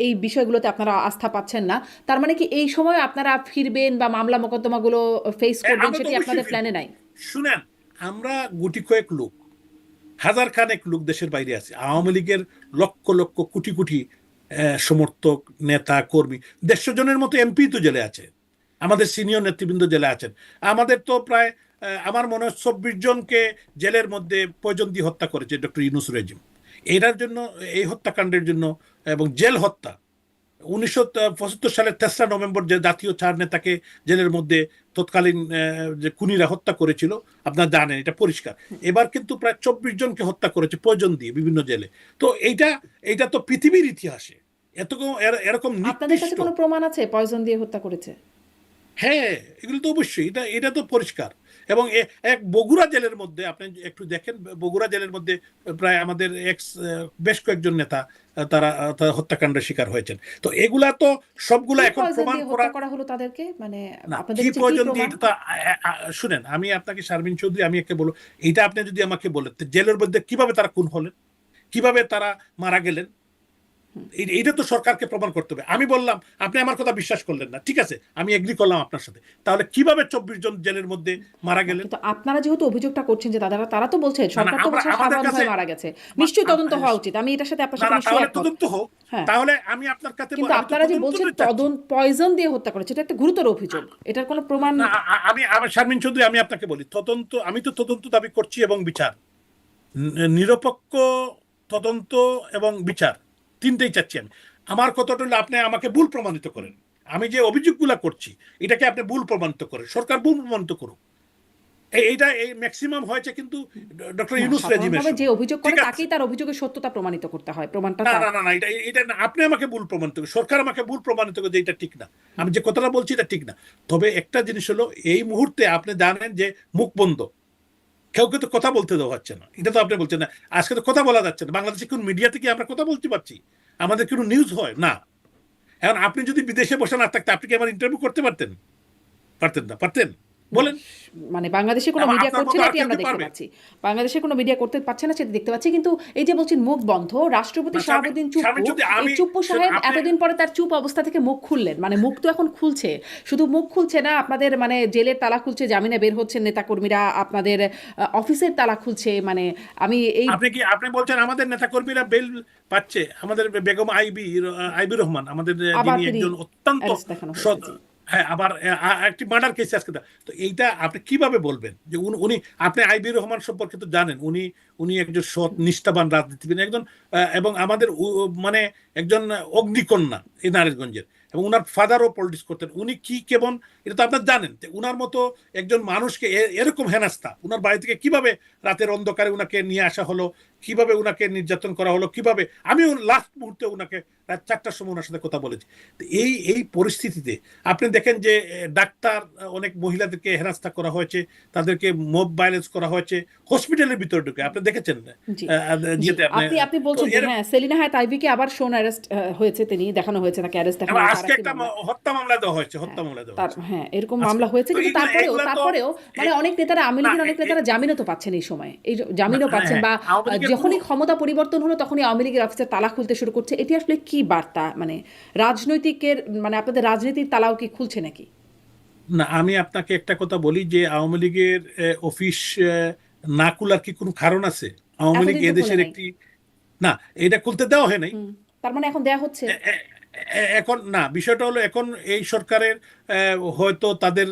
এই বিষয়গুলোতে আপনারা আস্থা পাচ্ছেন না। তার মানে কি এই সময় আপনারা ফিরবেন বা মামলা মোকদ্দমাগুলো ফেস করবেন, সেটি আপনাদের প্ল্যানে নাই? শুনেন, আমরা গুটি কয়েক লোক, হাজার খানেক লোক দেশের বাইরে আছে। আওয়ামী লীগের লক্ষ লক্ষ কোটি কোটি সমর্থক, নেতা, কর্মী, 150 জনের মতো এমপি তো জেলে আছে, আমাদের সিনিয়র নেতৃবৃন্দ জেলে আছেন। আমাদের তো প্রায় আমার মনে হয় 24 জনকে জেলের মধ্যে পয়জন দিয়ে হত্যা করেছে ডক্টর ইউনূস রেজিম। এটার জন্য, এই হত্যাকাণ্ডের জন্য এবং জেল হত্যা, 1975 সালের 3রা নভেম্বর যে জাতীয় 4 নেতাকে জেলের মধ্যে তৎকালীন যে খুনিরা হত্যা করেছিল, আপনারা জানেন, এটা পরিষ্কার। এবার কিন্তু প্রায় 24 জনকে হত্যা করেছে পয়জন দিয়ে বিভিন্ন জেলে। তো এইটা তো পৃথিবীর ইতিহাসে এরকম আপনাদের কাছে কোনো প্রমাণ আছে পয়জন দিয়ে হত্যা করেছে? হ্যাঁ, এগুলো তো অবশ্যই, এটা তো পরিষ্কার। এবং এক বগুড়া জেলের মধ্যে আপনি একটু দেখেন, বগুড়া জেলের মধ্যে প্রায় আমাদের বেশ কয়েকজন নেতা তারা হত্যাকাণ্ডের শিকার হয়েছেন। তো এগুলা তো সবগুলা এখন প্রমাণ করা হলো তাদেরকে, মানে আপনাদের কি কাছে প্রয়োজন কি দিয়ে প্রমাণ? শুনেন, আমি আপনাকে শারমিন চৌধুরী, আমি একে বলবো, এটা আপনি যদি আমাকে বলেন জেলের মধ্যে কিভাবে তারা খুন হলেন, কিভাবে তারা মারা গেলেন, এইটা তো সরকারকে প্রমাণ করতে হবে। আমি বললাম, আপনি আমার কথা বিশ্বাস করলেন না, ঠিক আছে, আমি এগ্রি করলাম আপনার সাথে, তাহলে কিভাবে 24 জন জেলের মধ্যে মারা গেলেন? কিন্তু আপনারা যেহেতু অভিযোগটা করছেন যে তারা তো বলছে না, না, সরকার তো বলছে আমাদের কাছে সাধারণভাবে মারা গেছে, নিশ্চয়ই তদন্ত হওয়া উচিত। আমি এটার সাথে আপনার না, সাথে না, নিশ্চয়ই তাহলে একমত। তদন্ত হোক। হ্যাঁ, তাহলে আমি আপনার কাছে কিন্তু আমি তো আপনারা যে বলছেন তদন্তটাই চাচ্ছি। পয়জন দিয়ে হত্যা করেছে, এটা একটা গুরুতর অভিযোগ, এটার কোনো প্রমাণ। না, আমি শারমিন চৌধুরী, আমি আপনাকে বলি, আমি তো তদন্ত দাবি করছি এবং বিচার, নিরপেক্ষ তদন্ত এবং বিচার, তিনটেই চাচ্ছি আমি। আমার কথাটা হলো, আপনি আমাকে ভুল প্রমাণিত করেন। আমি যে অভিযোগগুলা করছি এটাকে আপনি ভুল প্রমাণিত করেন, সরকার ভুল প্রমাণিত করুক। এইটা এই ম্যাক্সিমাম হয়েছে কিন্তু ডক্টর না, ইউনূস রেজিমের সাধারণভাবে যে সময়, অভিযোগ করে ঠিক আছে? তাকেই তার অভিযোগের সত্যতা প্রমাণিত করতে হয়, প্রমাণটা না, তার। না, না, না, এটা এটা না, আপনি আমাকে ভুল প্রমাণিত করেন, সরকার আমাকে ভুল প্রমাণিত করে যে এটা ঠিক না। আমি যে কথাটা বলছি এটা ঠিক না। তবে একটা জিনিস হলো, এই মুহূর্তে আপনি জানেন যে মুখ বন্ধ, কেউ কিন্তু কথা বলতে দেওয়া হচ্ছে না। এটা তো আপনি বলছেন না, আজকে তো কথা বলা যাচ্ছে না। বাংলাদেশে কোন মিডিয়াতে কি আমরা কথা বলতে পারছি? আমাদের কোনো নিউজ হয় না। এখন আপনি যদি বিদেশে বসে না থাকতে, আপনি কি আমার ইন্টারভিউ করতে পারতেন? পারতেন না? পারতেন? বলেন। মানে বাংলাদেশে কোনো মিডিয়া আপনার করছে মতো না, আর এটি কেউ আমরা কি দেখতে পারবে? পাচ্ছি। বাংলাদেশে কোনো মিডিয়া করতে পারছে না, সেটা দেখতে পাচ্ছি। কিন্তু এই যে বলছেন মুখ বন্ধ, রাষ্ট্রপতি না, শাহাবুদ্দিন স্বামী চুপ্পু, যদি এই আমি চুপ্পু সাহেব আপনি এতদিন পরে তার চুপ অবস্থা থেকে মুখ খুললেন, মানে মুখ তো এখন খুলছে। শুধু মুখ খুলছে না, আপনাদের মানে জেলের তালা খুলছে, জামিনে বের হচ্ছেন নেতাকর্মীরা, আপনাদের অফিসের তালা খুলছে। মানে আমি এই আপনি বলছেন আমাদের নেতাকর্মীরা বেল পাচ্ছে? আমাদের বেগম আইবি রহমান, আমাদের আবার যিনি তিনি একজন অত্যন্ত অ্যারেস্ট দেখানো হয়েছে, সৎ, জি। হ্যাঁ, আবার একটি মার্ডার কেস আজকে তো এইটা আপনি কিভাবে বলবেন যে উনি, আপনি আইবি রহমান সম্পর্কে তো জানেন, উনি উনি একজন সৎ নিষ্ঠাবান রাজনীতিবিদ, একজন এবং আমাদের মানে একজন অগ্নিকন্যা এই নারায়ণগঞ্জের, এবং উনার ফাদারও পলিটিক্স করতেন। উনি কি কেমন এটা তো আপনার জানেন, যে উনার মতো একজন মানুষকে এরকম হেনাস্তা, উনার বাড়ি থেকে কিভাবে রাতের অন্ধকারে উনাকে নিয়ে আসা হলো, কিভাবে উনাকে নির্যাতন করা হলো, কিভাবে আমি লাস্ট মুহূর্তে উনাকে রাত 4টার সময় ওনার সাথে কথা বলেছি। তো এই পরিস্থিতিতে আপনি দেখেন যে ডাক্তার, অনেক মহিলাদেরকে হেনস্থা করা হয়েছে, তাদেরকে মব ভায়োলেন্স করা হয়েছে হসপিটালের ভিতরে ঢুকে, আপনি দেখেছেন জি, জি। যেতে আপনি। আপনি তো বলছেন যে হ্যাঁ, সেলিনা হায়াৎ আইভীকে আবার শোন অ্যারেস্ট হয়েছে, তিনি দেখানো হয়েছে, তাকে অ্যারেস্ট দেখানো হয়েছে আর আজকে একটি একটা মামলা। হত্যা মামলা দেওয়া হয়েছে, হ্যাঁ, হত্যা মামলা দেওয়া তার হয়েছে হ্যাঁ, এরকম আজকে। মামলা হয়েছে। তো কিন্তু তারপরেও তারপরেও মানে অনেক নেতারা, আওয়ামী না, লীগের অনেক নেতারা জামিনও তো পাচ্ছেন এই সময়, এই জামিনও পাচ্ছেন, হ্যাঁ, বা আওয়ামী লীগের যখনই ক্ষমতা পরিবর্তন হলো তখনই আওয়ামী লীগের অফিসে তালা খুলতে শুরু করছে। এটি আসলে কি বার্তা? মানে রাজনৈতিকের, মানে আপনাদের রাজনীতির তালাও কি খুলছে নাকি? না, আমি আপনাকে একটা কথা বলি যে আওয়ামী লীগের অফিস না খোলার কি কোনো কারণ আছে? আওয়ামী লীগ এতদিন তো খুলে এদেশের নাই। একটি, না, এটা খুলতে দেওয়া হয় নাই। তার মানে এখন দেয়া হচ্ছে। এখন না, বিষয়টা হলো এখন এই সরকারের হয়তো তাদের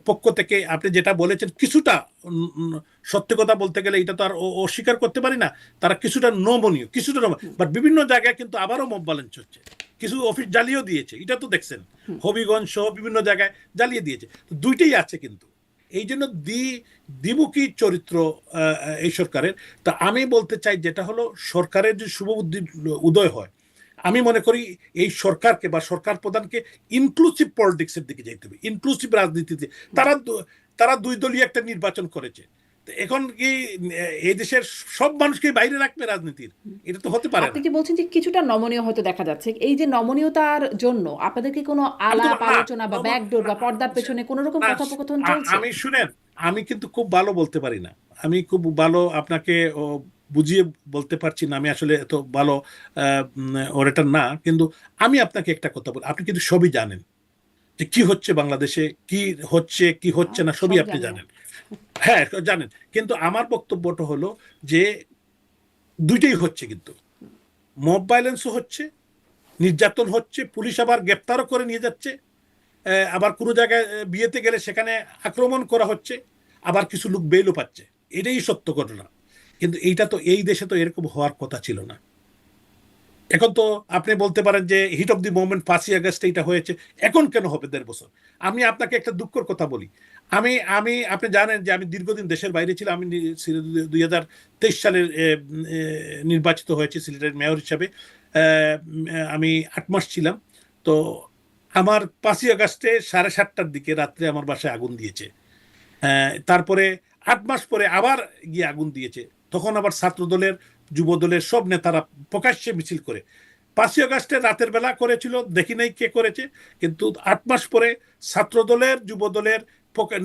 পক্ষ থেকে আপনি যেটা বলেছেন কিছুটা, সত্যি কথা বলতে গেলে এটা তো আর অস্বীকার করতে পারি না, তারা কিছুটা নমনীয়, কিছুটা বাট বিভিন্ন জায়গায় কিন্তু আবারও মব ভায়োলেন্স হচ্ছে। কিছু অফিস জ্বালিয়েও দিয়েছে, এটা তো দেখছেন, হবিগঞ্জ সহ বিভিন্ন জায়গায় জ্বালিয়ে দিয়েছে। তো দুইটাই আছে কিন্তু। এই জন্য দ্বিমুখী চরিত্র এই সরকারের। তা আমি বলতে চাই যেটা হলো, সরকারের যে শুভ উদয় হয়, আমি মনে করি এই সরকারকে বা সরকার প্রধানকে ইনক্লুসিভ পলিটিক্সের দিকে যেতে হবে, ইনক্লুসিভ রাজনীতিতে। তারা দুই দলীয় একটা নির্বাচন করেছে, এখন কি এই দেশের সব মানুষকে বাইরে রাখবে রাজনীতির? এটা তো হতে পারে আপনি না। কি বলছেন যে কিছুটা নমনীয় হয়তো দেখা যাচ্ছে? এই যে নমনীয়তার জন্য আপনাদের কি কোনো আমি তো আলাপ না, আলোচনা বা ব্যাকডোর বা পর্দার পেছনে কোনো রকম না, কথোপকথন চলছে? আমি শুনেন, আমি কিন্তু খুব ভালো বলতে পারি না, আমি খুব ভালো আপনাকে বুঝিয়ে বলতে পারছি না, আমি আসলে এত ভালো ওরেটার না। কিন্তু আমি আপনাকে একটা কথা বলি, আপনি কিন্তু সবই জানেন যে কি হচ্ছে বাংলাদেশে, কি হচ্ছে কি হচ্ছে না, সবই সব আপনি জানি না। জানেন। হ্যাঁ, জানেন, কিন্তু আমার বক্তব্যটা হলো যে দুইটাই হচ্ছে কিন্তু, মব ভায়োলেন্সও হচ্ছে, নির্যাতন হচ্ছে, পুলিশ আবার গ্রেপ্তারও করে নিয়ে যাচ্ছে, আবার কোনো জায়গায় বিয়েতে গেলে সেখানে আক্রমণ করা হচ্ছে, আবার কিছু লোক বেলও পাচ্ছে। এটাই সত্য ঘটনা। কিন্তু এইটা তো এই দেশে তো এরকম হওয়ার কথা ছিল না। এখন তো আপনি বলতে পারেন যে হিট অফ দি মোমেন্ট 5ই আগস্ট এইটা হয়েছে, এখন কেন হবে 1.5 বছর? আমি আপনাকে একটা দুঃখের কথা বলি। আমি আমি আপনি জানেন যে আমি দীর্ঘদিন দেশের বাইরে ছিলাম। আমি 2023 সালের নির্বাচিত হয়েছি সিলেটের মেয়র হিসাবে। আমি 8 মাস ছিলাম। তো আমার 5ই আগস্টে 7:30টার দিকে রাত্রে আমার বাসায় আগুন দিয়েছে। তারপরে 8 মাস পরে আবার গিয়ে আগুন দিয়েছে। তখন আবার ছাত্র দলের, যুব দলের সব নেতারা প্রকাশ্যে মিছিল করে 5ই আগস্টে রাতের বেলা করেছিল, দেখি নাই কে করেছে। কিন্তু 8 মাস পরে ছাত্র দলের, যুব দলের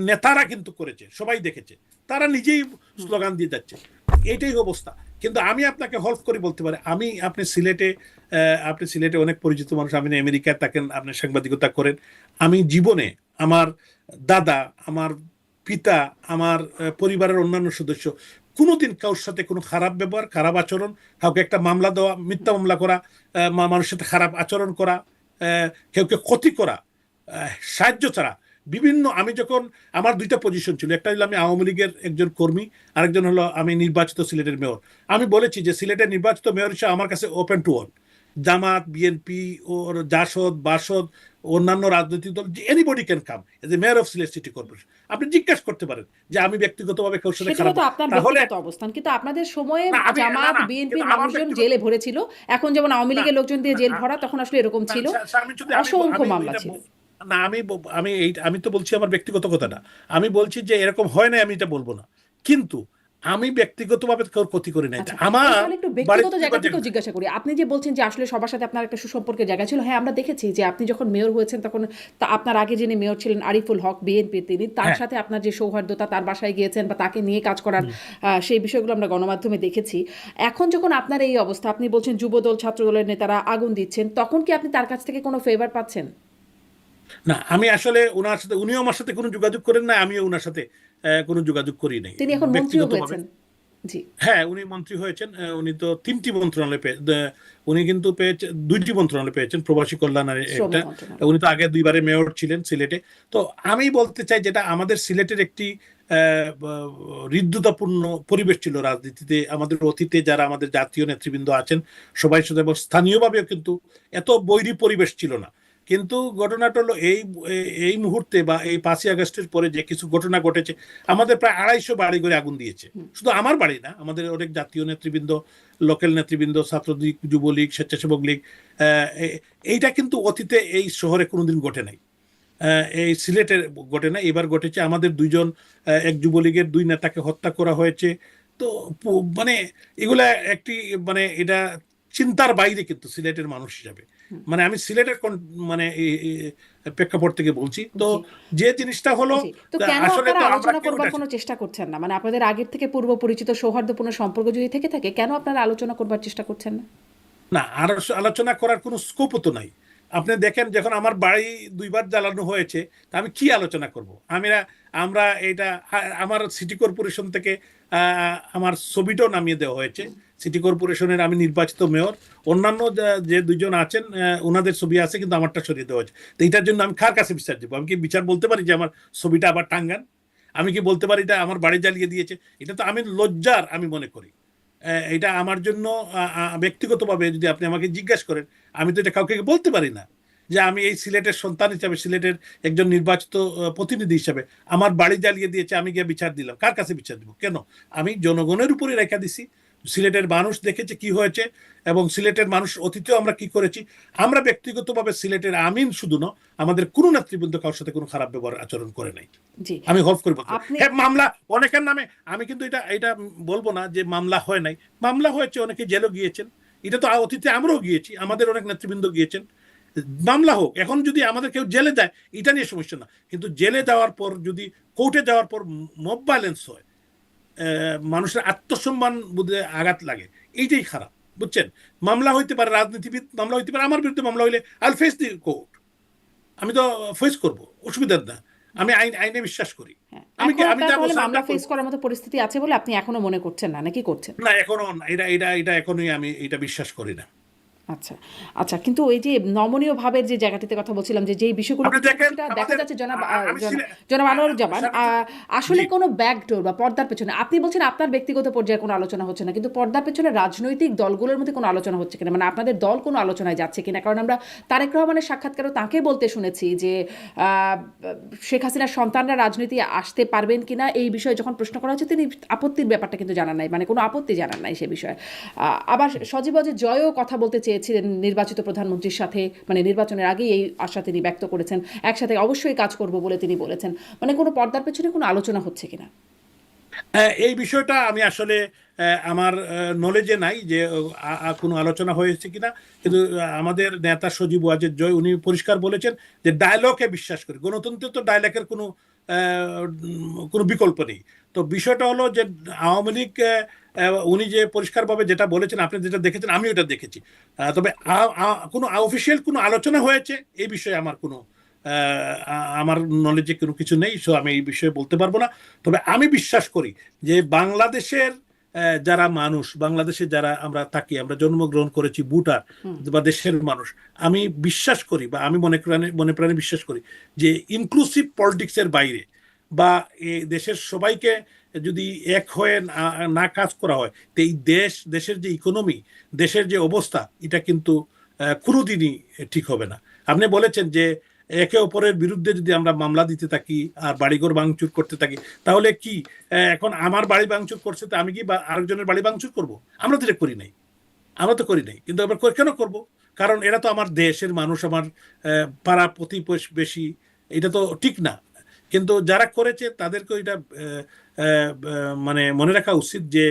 নেতারা কিন্তু করেছে, সবাই দেখেছে, তারা নিজেই স্লোগান দিয়ে যাচ্ছে। এটাই অবস্থা। কিন্তু আমি আপনাকে হেল্প করে বলতে পারি, আপনি সিলেটে অনেক পরিচিত মানুষ, আপনি আমেরিকায় থাকেন, আপনি সাংবাদিকতা করেন। আমি জীবনে আমার দাদা, আমার পিতা, আমার পরিবারের অন্যান্য সদস্য কোনোদিন কারোর সাথে কোনো খারাপ ব্যবহার, খারাপ আচরণ, কাউকে একটা মামলা দেওয়া, মিথ্যা মামলা করা, মানুষের সাথে খারাপ আচরণ করা, কেউকে ক্ষতি করা, সাহায্য ছাড়া বিভিন্ন, আমি যখন আমার দুইটা পজিশন ছিল, একটা হলো আমি আওয়ামী লীগের একজন কর্মী, আরেকজন হলো আমি নির্বাচিত সিলেটের মেয়র। আমি বলেছি যে সিলেটের নির্বাচিত মেয়র হিসেবে আমার কাছে open to all, Jamaat, BNP, or JASAD, BASAD, অন্যান্য রাজনৈতিক দল, anybody can come as a mayor of Sylhet city corporation. আপনি জিজ্ঞাসা করতে পারেন যে আমি ব্যক্তিগতভাবে কারোর সাথে সেটা খারাপ, তো আপনার তাহলে ব্যক্তিগত অবস্থান, কিন্তু আপনাদের সময়ে না আমি না জামাত না বিএনপির কিন্তু আমার মানুষজন ব্যক্তিগত জেলে ভরেছিল, এখন যেমন আওয়ামী না লীগের লোকজন দিয়ে জেল না ভরা, তখন আসলে এরকম না, ছিল, আমি যদি অসংখ্য আমি মামলা এটা ছিল। না আমি তো বলছি আমার ব্যক্তিগত কথাটা, আমি বলছি যে এরকম হয় না, আমি এটা বলবো না, কিন্তু আমি ব্যক্তিগতভাবে কারোর ক্ষতি করি না, এটা আচ্ছা, আমার আমি তাহলে একটু বাড়ির ব্যক্তিগত জায়গা থেকেও জিজ্ঞাসা করি। আপনি যে বলছেন যে আসলে সবার সাথে আপনার একটা সুসম্পর্কের জায়গা ছিল, হ্যাঁ আমরা দেখেছি যে আপনি যখন মেয়র হয়েছেন তখন আপনার আগে যিনি মেয়র ছিলেন আরিফুল হক বিএনপির, তিনি তার হ্যাঁ। সাথে আপনার যে সৌহার্দ্যতা, তার বাসায় গিয়েছেন বা তাকে নিয়ে কাজ করার সেই বিষয়গুলো আমরা গণমাধ্যমে দেখেছি। এখন যখন আপনার এই অবস্থা, আপনি বলছেন যুবদল ছাত্রদলের নেতারা আগুন দিচ্ছেন, তখন কি আপনি তার কাছ থেকে কোনো ফেভার পাচ্ছেন? না, আমি আসলে ওনার সাথে, উনিও আমার সাথে কোনো যোগাযোগ করেন না, আমিও ওনার সাথে কোনো যোগাযোগ করি নাই তিনি এখন মন্ত্রীও ব্যক্তিগতভাবে। হয়েছেন। জি। হ্যাঁ, উনি মন্ত্রী হয়েছেন, উনি তো 3টি মন্ত্রণালয় উনি কিন্তু পেয়েছেন, 2টি মন্ত্রণালয় পেয়েছেন, প্রবাসী কল্যাণ আর শ্রম একটা। মন্ত্রণালয়। উনি তো আগে 2বারে মেয়র ছিলেন সিলেটে। তো আমি বলতে চাই, যেটা আমাদের সিলেটের একটি হৃদ্যতাপূর্ণ পরিবেশ ছিল রাজনীতিতে, আমাদের অতীতে যারা আমাদের জাতীয় নেতৃবৃন্দ আছেন সবাই সাথে, এবং স্থানীয়ভাবেও কিন্তু এত বৈরী পরিবেশ ছিল না। কিন্তু ঘটনাটা হলো এই মুহূর্তে বা এই 5ই আগস্টের পরে যে কিছু ঘটনা ঘটেছে, আমাদের প্রায় 250 বাড়ি করে আগুন দিয়েছে। শুধু আমার বাড়ি না, আমাদের অনেক জাতীয় নেতৃবৃন্দ, লোকাল নেতৃবৃন্দ, ছাত্রলীগ, যুবলীগ, স্বেচ্ছাসেবক লীগ, এইটা কিন্তু অতীতে এই শহরে কোনোদিন ঘটে নাই, এই সিলেটের ঘটে না, এবার ঘটেছে। আমাদের দুইজন, এক যুবলীগের 2 নেতাকে হত্যা করা হয়েছে। তো মানে এগুলা একটি, মানে এটা চিন্তার বাইরে কিন্তু সিলেটের মানুষ হিসাবে, মানে আমি সিলেটের মানে প্রেক্ষাপট থেকে বলছি। তো জি। যে জিনিসটা হলো, জি, তো কেন আসলে আপনারা তো আমরা আলোচনা কেউ করবার কোনো চেষ্টা করছেন না? মানে আপনাদের আগের থেকে পূর্ব পরিচিত সৌহার্দ্যপূর্ণ সম্পর্ক যদি থেকে থাকে, কেন আপনারা আলোচনা করবার চেষ্টা করছেন না? না, আর আলোচনা করার কোনো স্কোপও তো নাই। আপনি দেখেন, যখন আমার বাড়ি 2বার জ্বালানো হয়েছে, তা আমি কি আলোচনা করব? আমরা এটা, আমার সিটি কর্পোরেশন থেকে আমার ছবিটাও নামিয়ে দেওয়া হয়েছে। সিটি কর্পোরেশনের আমি নির্বাচিত মেয়র, অন্যান্য যে 2জন আছেন ওনাদের ছবি আছে, কিন্তু আমারটা সরিয়ে দেওয়া হয়েছে। তো এটার জন্য আমি কার কাছে বিচার দেবো? আমি কি বিচার বলতে পারি যে আমার ছবিটা আবার টাঙ্গান? আমি কি বলতে পারি এটা আমার বাড়ি জ্বালিয়ে দিয়েছে? এটা তো আমি লজ্জার, আমি মনে করি এটা আমার জন্য ব্যক্তিগতভাবে যদি আপনি আমাকে জিজ্ঞাসা করেন, আমি তো এটা কাউকে বলতে পারি না যে আমি এই সিলেটের সন্তান হিসাবে, সিলেটের একজন নির্বাচিত প্রতিনিধি হিসাবে আমার বাড়ি জ্বালিয়ে দিয়েছে, আমি গিয়ে বিচার দিলাম। কার কাছে বিচার দিব? কেন? আমি জনগণের উপরে রেখা দিছি। সিলেটের মানুষ দেখেছে কি হয়েছে, এবং সিলেটের মানুষ অতীতেও আমরা কি করেছি। আমরা ব্যক্তিগতভাবে সিলেটের, আমিন শুধু না, আমাদের কোনো নেতৃবৃন্দ কারোর সাথে কোনো খারাপ ব্যবহার আচরণ করে নাই। জি। আমি হলফ করে বলতে পারি। আপনি হ্যাঁ, মামলা অনেকের নামে, আমি কিন্তু এটা এটা বলবো না যে মামলা হয় নাই, মামলা হয়েছে, অনেকে জেলও গিয়েছেন। এটা তো অতীতে আমরাও গিয়েছি, আমাদের অনেক নেতৃবৃন্দ গিয়েছেন। মামলা হোক, এখন যদি আমাদের কেউ জেলে যায় এটা নিয়ে সমস্যা না, কিন্তু জেলে যাওয়ার পর, যদি কোর্টে যাওয়ার পর মব ভায়োলেন্স হয়, মানুষের আত্মসম্মান বোধে আঘাত লাগে, এইটাই খারাপ, বুঝছেন? মামলা হইতে পারে, রাজনীতিবিদ মামলা হইতে পারে, আমার বিরুদ্ধে মামলা হইলে আইল ফেস দি কোর্ট, আমি তো ফেস করব, অসুবিধার না। আমি আইনে বিশ্বাস করি। হ্যাঁ, আমি এখন আমি আপনার যাবো, তাহলে মামলা সারেন্ডার ফেস করবো। করার মতো পরিস্থিতি আছে বলে আপনি এখনো মনে করছেন না, নাকি করছেন? না, এখনো না, এটা এখনোই আমি এটা বিশ্বাস করি না। আচ্ছা, আচ্ছা, কিন্তু ওই যে নমনীয় ভাবের যে জায়গাটিতে কথা বলছিলাম, যে যেই বিষয়গুলো আপনি দেখেন কিছুটা দেখা আমাদের, যাচ্ছে, আমি জনাব আনোয়ারুজ্জামান, আসলে জি, কোনো ব্যাকডোর বা পর্দার পেছনে, আপনি বলছেন আপনার ব্যক্তিগত পর্যায়ে কোনো আলোচনা হচ্ছে না, কিন্তু পর্দার পেছনে রাজনৈতিক দলগুলোর মধ্যে কোনো আলোচনা হচ্ছে কিনা, মানে আপনাদের দল কোনো আলোচনায় যাচ্ছে কিনা? কারণ আমরা তারেক রহমানের সাক্ষাৎকারও তাকে বলতে শুনেছি যে শেখ হাসিনার সন্তানরা রাজনীতি আসতে পারবেন কিনা এই বিষয়ে যখন প্রশ্ন করা হচ্ছে, তিনি আপত্তির ব্যাপারটা কিন্তু জানান নাই, মানে কোনো আপত্তি জানান নাই সে বিষয়ে। আবার সজীব ওয়াজেদ জয়ও কথা বলতে চেয়েছিলেন নির্বাচিত প্রধানমন্ত্রীর সাথে, মানে নির্বাচনের আগেই এই আশা তিনি ব্যক্ত করেছেন, একসাথে অবশ্যই কাজ করব বলে তিনি বলেছেন। মানে কোনো পর্দার পেছনে কোনো আলোচনা হচ্ছে কিনা? এই বিষয়টা আমি আসলে আমার নলেজে নাই যে কোনো আলোচনা হয়েছে কিনা, কিন্তু আমাদের নেতা সজীব ওয়াজেদ জয় উনি পরিষ্কার বলেছেন যে ডায়লগে বিশ্বাস করি, গণতন্ত্রে তো ডায়লগের কোনো বিকল্প নেই। তো বিষয়টা হলো যে আওয়ামী লীগ উনি যে পরিষ্কারভাবে যেটা বলেছেন, আপনি যেটা দেখেছেন, আমি ওটা দেখেছি। তবে কোনো অফিসিয়াল কোনো আলোচনা হয়েছে এই বিষয়ে আমার কোনো আমার নলেজে কোনো কিছু নেই, সো আমি এই বিষয়ে বলতে পারবো না। তবে আমি বিশ্বাস করি যে বাংলাদেশের যারা মানুষ, বাংলাদেশে যারা আমরা থাকি, আমরা জন্মগ্রহণ করেছি ভোটার বা দেশের মানুষ, আমি বিশ্বাস করি বা আমি মনে প্রাণে বিশ্বাস করি যে ইনক্লুসিভ পলিটিক্সের বাইরে বা এই দেশের সবাইকে যদি এক হয়ে না কাজ করা হয়, তো এই দেশের যে ইকোনমি, দেশের যে অবস্থা, এটা কিন্তু কোনোদিনই ঠিক হবে না। আপনি বলেছেন যে একে অপরের বিরুদ্ধে যদি আমরা মামলা দিতে থাকি আর বাড়িঘর ভাঙচুর করতে থাকি, তাহলে কি এখন আমার বাড়ি ভাঙচুর করছে, তো আমি কি আরেকজনের বাড়ি ভাঙচুর করব? আমরা তো এটা করি নাই, আমরা তো করি নাই, কিন্তু আবার কেন করব? কারণ এরা তো আমার দেশের মানুষ, আমার পাড়া প্রতিবেশী, এটা তো ঠিক না। কিন্তু যারা করেছে তাদেরকে এটা মানে মনে রাখা উচিত যে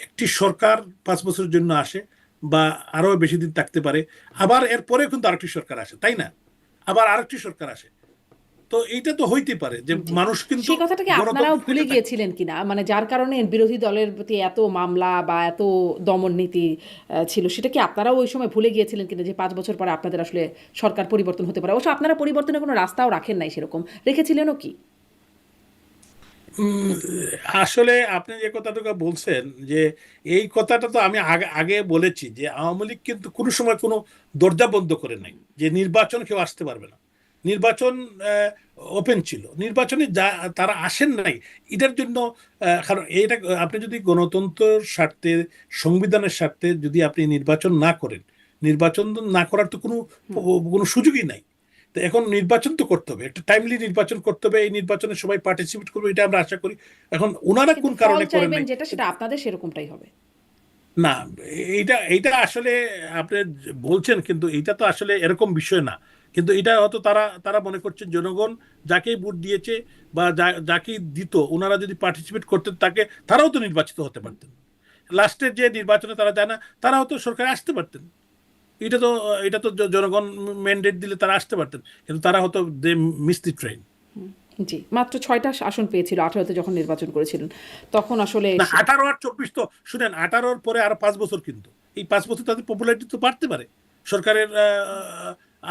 একটি সরকার 5 বছরের জন্য আসে বা আরো বেশি দিন থাকতে পারে, আবার এরপরে কিন্তু আরেকটি সরকার আসে, তাই না? আবার আরেকটি সরকার আসে। তো এইটা তো হইতে পারে যে মানুষ কিন্তু সেই কথাটাকে আপনারাও ভুলে গিয়েছিলেন কিনা, মানে যার কারণে বিরোধী দলের প্রতি এত মামলা বা এত দমন নীতি ছিল, সেটা কি আপনারাও ওই সময় ভুলে গিয়েছিলেন কিনা যে 5 বছর পরে আপনাদের আসলে সরকার পরিবর্তন হতে পারে? অবশ্য আপনারা পরিবর্তনের কোনো রাস্তাও রাখেন নাই, সেরকম রেখেছিলেনও কি? আসলে আপনি যে কথাটা বলছেন যে এই কথাটা তো আমি আগে আগে বলেছি যে আওয়ামী লীগ কিন্তু কোনো সময় কোনো দরজা বন্ধ করে নাই যে নির্বাচন কেউ আসতে পারবে না। নির্বাচন ওপেন ছিল, নির্বাচনে তারা আসেন নাই এটার জন্য। কারণ এটা আপনি যদি গণতন্ত্রের স্বার্থে, সংবিধানের স্বার্থে যদি আপনি নির্বাচন না করেন, নির্বাচন না করার তো কোনো কোনো সুযোগই নাই। তো এখন নির্বাচন তো করতে হবে, একটা টাইমলি নির্বাচন করতে হবে, এই নির্বাচনে সবাই পার্টিসিপেট করবে, এটা আমরা আশা করি। এখন ওনারা কোন কিন্তু ফল কারণে করেন চাইবেন নাই যেটা, সেটা আপনাদের সেরকমটাই হবে। না, এইটা এইটা আসলে আপনি বলছেন, কিন্তু এটা তো আসলে এরকম বিষয় না। কিন্তু এটা হয়তো তারা তারা মনে করছেন জনগণ যাকেই ভোট দিয়েছে বা যাকেই দিত, ওনারা যদি পার্টিসিপেট করতেন তাকে, তারাও তো নির্বাচিত হতে পারতেন। লাস্টের যে নির্বাচনে তারা যায় না, তারাও তো সরকারে আসতে পারতেন। এটা তো জনগণ ম্যান্ডেট দিলে তারা আসতে পারতেন, কিন্তু তারা হয়তো দে মিস দি ট্রেন। জি, মাত্র 6টা আসন পেয়েছিল 18তে যখন নির্বাচন করেছিলেন, তখন আসলে না, 18 আর 24 তো শুনেন, 18-র পরে আরো 5 বছর, কিন্তু এই 5 বছর তাদের পপুলারিটি তো বাড়তে পারে, সরকারের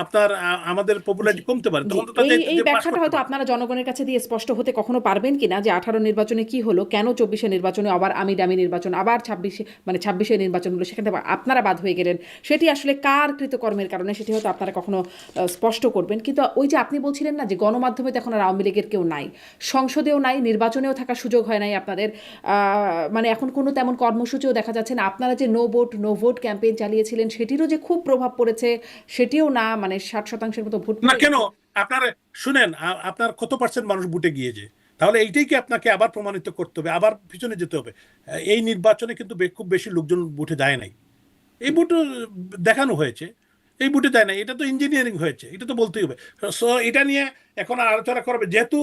আপনার আমাদের জি, পপুলারিটি কমতে পারে, জি, তখন তো এই তাদের এই পাস ব্যাখ্যাটা করতে হয়তো পারে। আপনারা জনগণের কাছে দিয়ে স্পষ্ট হতে কখনো পারবেন কিনা যে 18 নির্বাচনে কি হলো, কেন 24 নির্বাচনে আবার আমি দামি নির্বাচন, আবার 26 মানে 26 নির্বাচন হলো, সেখানে আপনারা বাদ হয়ে গেলেন, সেটি আসলে কার কৃতকর্মের কারণে, সেটি হয়তো আপনারা কখনো স্পষ্ট করবেন। কিন্তু ওই যে আপনি বলছিলেন না যে গণমাধ্যমে তো এখন আর আওয়ামী লীগের কেউ নাই, সংসদেও নাই, নির্বাচনেও থাকার সুযোগ হয় নাই আপনাদের, মানে এখন কোনো তেমন কর্মসূচিও দেখা যাচ্ছে না। আপনারা যে নো ভোট ক্যাম্পেইন চালিয়েছিলেন সেটিরও যে খুব প্রভাব পড়েছে সেটিও না, মানে 60% মতো ভোট না পড়ে কেন, গেছে। আপনার শুনেন, আপনার কত পার্সেন্ট মানুষ বুটে গিয়েছে? তাহলে এইটাই কি আপনাকে আবার প্রমাণিত করতে হবে, আবার পিছনে যেতে হবে? এই নির্বাচনে কিন্তু খুব বেশি লোকজন বুটে যায় নাই, এই বুট দেখানো হয়েছে, এই বুটে যায় নাই, এটা তো ইঞ্জিনিয়ারিং হয়েছে, এটা তো বলতেই হবে। সো এটা নিয়ে এখন আলোচনা করবে, যেহেতু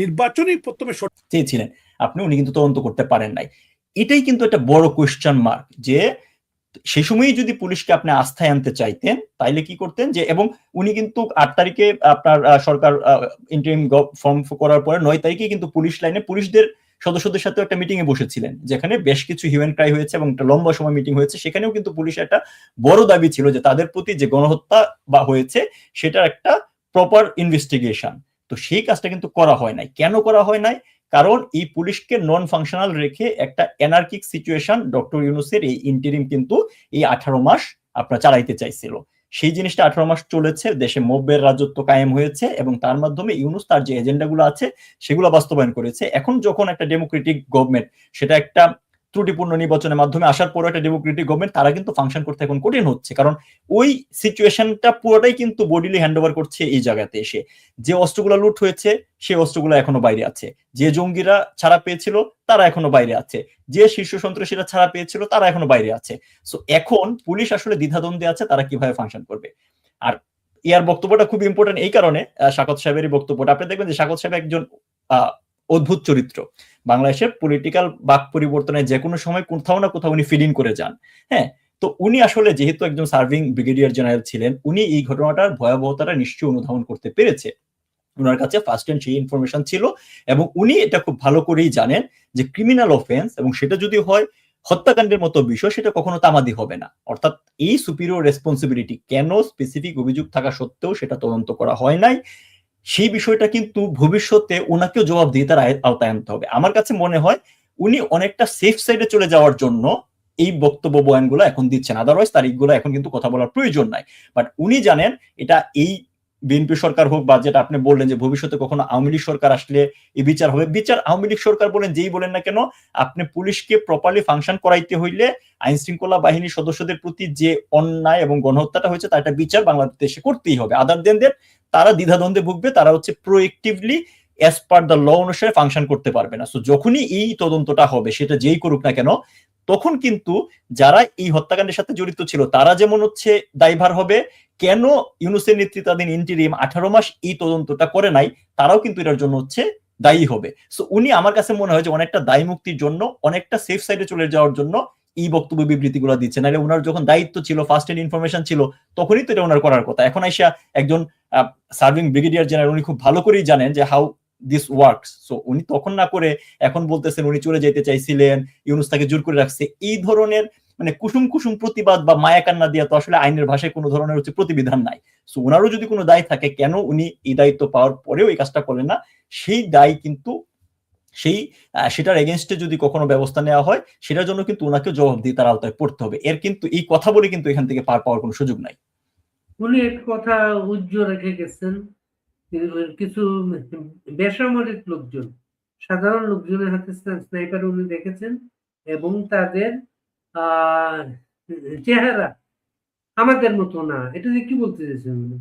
নির্বাচনই প্রথমে চেয়েছিলেন আপনি, উনি কিন্তু তদন্ত করতে পারেন নাই। এটাই কিন্তু একটা বড় কোয়েশ্চেন মার্ক যে সেই সময়ই যদি পুলিশকে আপনি আস্থায় আনতে চাইতেন তাইলে কি করতেন যে, এবং উনি কিন্তু 8 তারিখে আপনার সরকার ইন্টারিম ফর্ম করার পরে 9 তারিখে কিন্তু পুলিশ লাইনে পুলিশদের সদস্যদের সাথে একটা মিটিং এ বসেছিলেন, যেখানে বেশ কিছু হিউম্যান ক্রাই হয়েছে এবং একটা লম্বা সময় মিটিং হয়েছে। সেখানেও কিন্তু পুলিশের একটা বড় দাবি ছিল যে তাদের প্রতি যে গণহত্যা বা হয়েছে সেটার একটা প্রপার ইনভেস্টিগেশন। তো সেই কাজটা কিন্তু করা হয় নাই। কেন করা হয় নাই? কারণ এই পুলিশকে নন ফাংশনাল রেখে একটা এনার্কিক সিচুয়েশন ডক্টর ইউনূসের এই ইন্টারিম কিন্তু এই 18 মাস আপনার চালাইতে চাইছিল। সেই জিনিসটা 18 মাস চলেছে, দেশে মব্যের রাজত্ব কায়েম হয়েছে এবং তার মাধ্যমে ইউনূস তার যে এজেন্ডাগুলো আছে সেগুলো বাস্তবায়ন করেছে। এখন যখন একটা ডেমোক্রেটিক গভর্নমেন্ট, সেটা একটা ত্রুটিপূর্ণ নির্বাচনের মাধ্যমে আসার পর একটা ডেমোক্রেটিক গভর্নমেন্ট, তারা কিন্তু ফাংশন করতে এখন কঠিন হচ্ছে, কারণ ওই সিচুয়েশনটা পুরোটাই কিন্তু বডিলি হ্যান্ডওভার করছে এই জায়গাতে এসে। যে অস্ত্রগুলো লুট হয়েছে সেই অস্ত্রগুলো এখনো বাইরে আছে, যে জঙ্গিরা ছাড়া পেয়েছিল তারা এখনো বাইরে আছে, যে শীর্ষ সন্ত্রাসীরা ছাড়া পেয়েছিল তারা এখনো বাইরে আছে। সো এখন পুলিশ আসলে দ্বিধাদ্বন্দ্বে আছে তারা কিভাবে ফাংশন করবে। আর ইয়ার বক্তব্যটা খুব ইম্পর্টেন্ট এই কারণে, শাকত সাহেবের বক্তব্যটা আপনি দেখবেন যে শাকত সাহেব একজন অদ্ভুত চরিত্র। বাংলাদেশের পলিটিক্যাল বাক পরিবর্তনে যে কোনো সময় কোথাও না কোথাও উনি ফিল ইন করে যান। হ্যাঁ, তো উনি আসলে যেহেতু একজন সার্ভিং ব্রিগেডিয়ার জেনারেল ছিলেন, উনি এই ঘটনাটার ভয়াবহতাটা নিশ্চয়ই অনুধাবন করতে পেরেছে। ওনার কাছে ফার্স্ট হ্যান্ড সেই ইনফরমেশন ছিল, এবং উনি এটা খুব ভালো করেই জানেন যে ক্রিমিনাল অফেন্স, এবং সেটা যদি হয় হত্যাকাণ্ডের মতো বিষয়, সেটা কখনো তামাদি হবে না। অর্থাৎ এই সুপিরিয়র রেসপন্সিবিলিটি কেন স্পেসিফিক অভিযোগ থাকা সত্ত্বেও সেটা তদন্ত করা হয় নাই, সেই বিষয়টা কিন্তু ভবিষ্যতে ওনাকেও জবাবদিহিতার আওতায় আনতে হবে। আমার কাছে মনে হয় উনি অনেকটা সেফ সাইডে চলে যাওয়ার জন্য এই বক্তব্য বয়ানগুলো এখন দিচ্ছেন, আদারওয়াইজ তারিখগুলো এখন কিন্তু কথা বলার প্রয়োজন নাই। বাট উনি জানেন এটা এই বিএনপি সরকার হোক বা যেটা আপনি বললেন যে ভবিষ্যতে কখনো আওয়ামী লীগ সরকার আসলে এই বিচার হবে, বিচার আওয়ামী লীগ সরকার বলেন যেই বলেন না কেন, আপনি পুলিশকে প্রপারলি ফাংশন করাইতে হইলে আইন শৃঙ্খলা বাহিনীর সদস্যদের প্রতি যে অন্যায় এবং গণহত্যাটা হয়েছে তার একটা বিচার বাংলাদেশে করতেই হবে। আদার দেন দ্যাট তারা দ্বিধাদ্বন্দ্বে ভুগবে, তারা হচ্ছে প্রোএক্টিভলি অ্যাজ পার দ্য ল অনুসারে ফাংশন করতে পারবে না। সো যখনই এই তদন্তটা হবে, সেটা যেই করুক না কেন, তখন কিন্তু যারা এই হত্যাকাণ্ডের সাথে জড়িত ছিল তারা যেমন হচ্ছে দায়ভার হবে, কেন ইউনূসের নেতৃত্বাধীন ইন্টিরিম 18 মাস এই তদন্তটা করে নাই, তারাও কিন্তু এটার জন্য হচ্ছে দায়ী হবে। সো উনি আমার কাছে মনে হয় যে অনেকটা দায়ী মুক্তির জন্য, অনেকটা সেফ সাইডে চলে যাওয়ার জন্য এই বক্তব্য বিবৃতিগুলো দিচ্ছে। নাহলে ওনার যখন দায়িত্ব ছিল, ফার্স্ট হ্যান্ড ইনফরমেশন ছিল, তখনই তো এটা ওনার করার কথা। এখন আইসা একজন সার্ভিং ব্রিগেডিয়ার জেনারেল, উনি খুব ভালো করেই জানেন যে হাউ দিস ওয়ার্কস। সো উনি তখন না করে এখন বলতেছেন উনি চলে যাইতে চাইছিলেন, ইউনূস তাকে জোর করে রাখছে। এই ধরনের মানে কুসুম কুসুম প্রতিবাদ বা মায়া কান্না দিয়া তো আসলে আইনের ভাষায় কোনো ধরনের হচ্ছে প্রতিবিধান নাই। সো ওনারও যদি কোনো দায় থাকে, কেন উনি এই দায়িত্ব পাওয়ার পরেও এই কাজটা করলেন না, সেই দায় কিন্তু সেটার এগেনস্টে যদি কখনো ব্যবস্থা নেওয়া হয়, সেটার জন্য কিন্তু ওনাকে জবাবদিহিতার আওতায় পড়তে হবে। এর কিন্তু এই কথা বলে কিন্তু এখান থেকে পার পাওয়ার কোনো সুযোগ নাই। উনি এক কথা উজ্জ্বল রেখে গেছেন, কিছু বেসামরিক লোকজন, সাধারণ লোকজনের হাতে স্নাইপার উনি দেখেছেন, এবং তাদের চেহারা আমাদের মতো না। এটা যে কি বলতে চাইছেন উনি?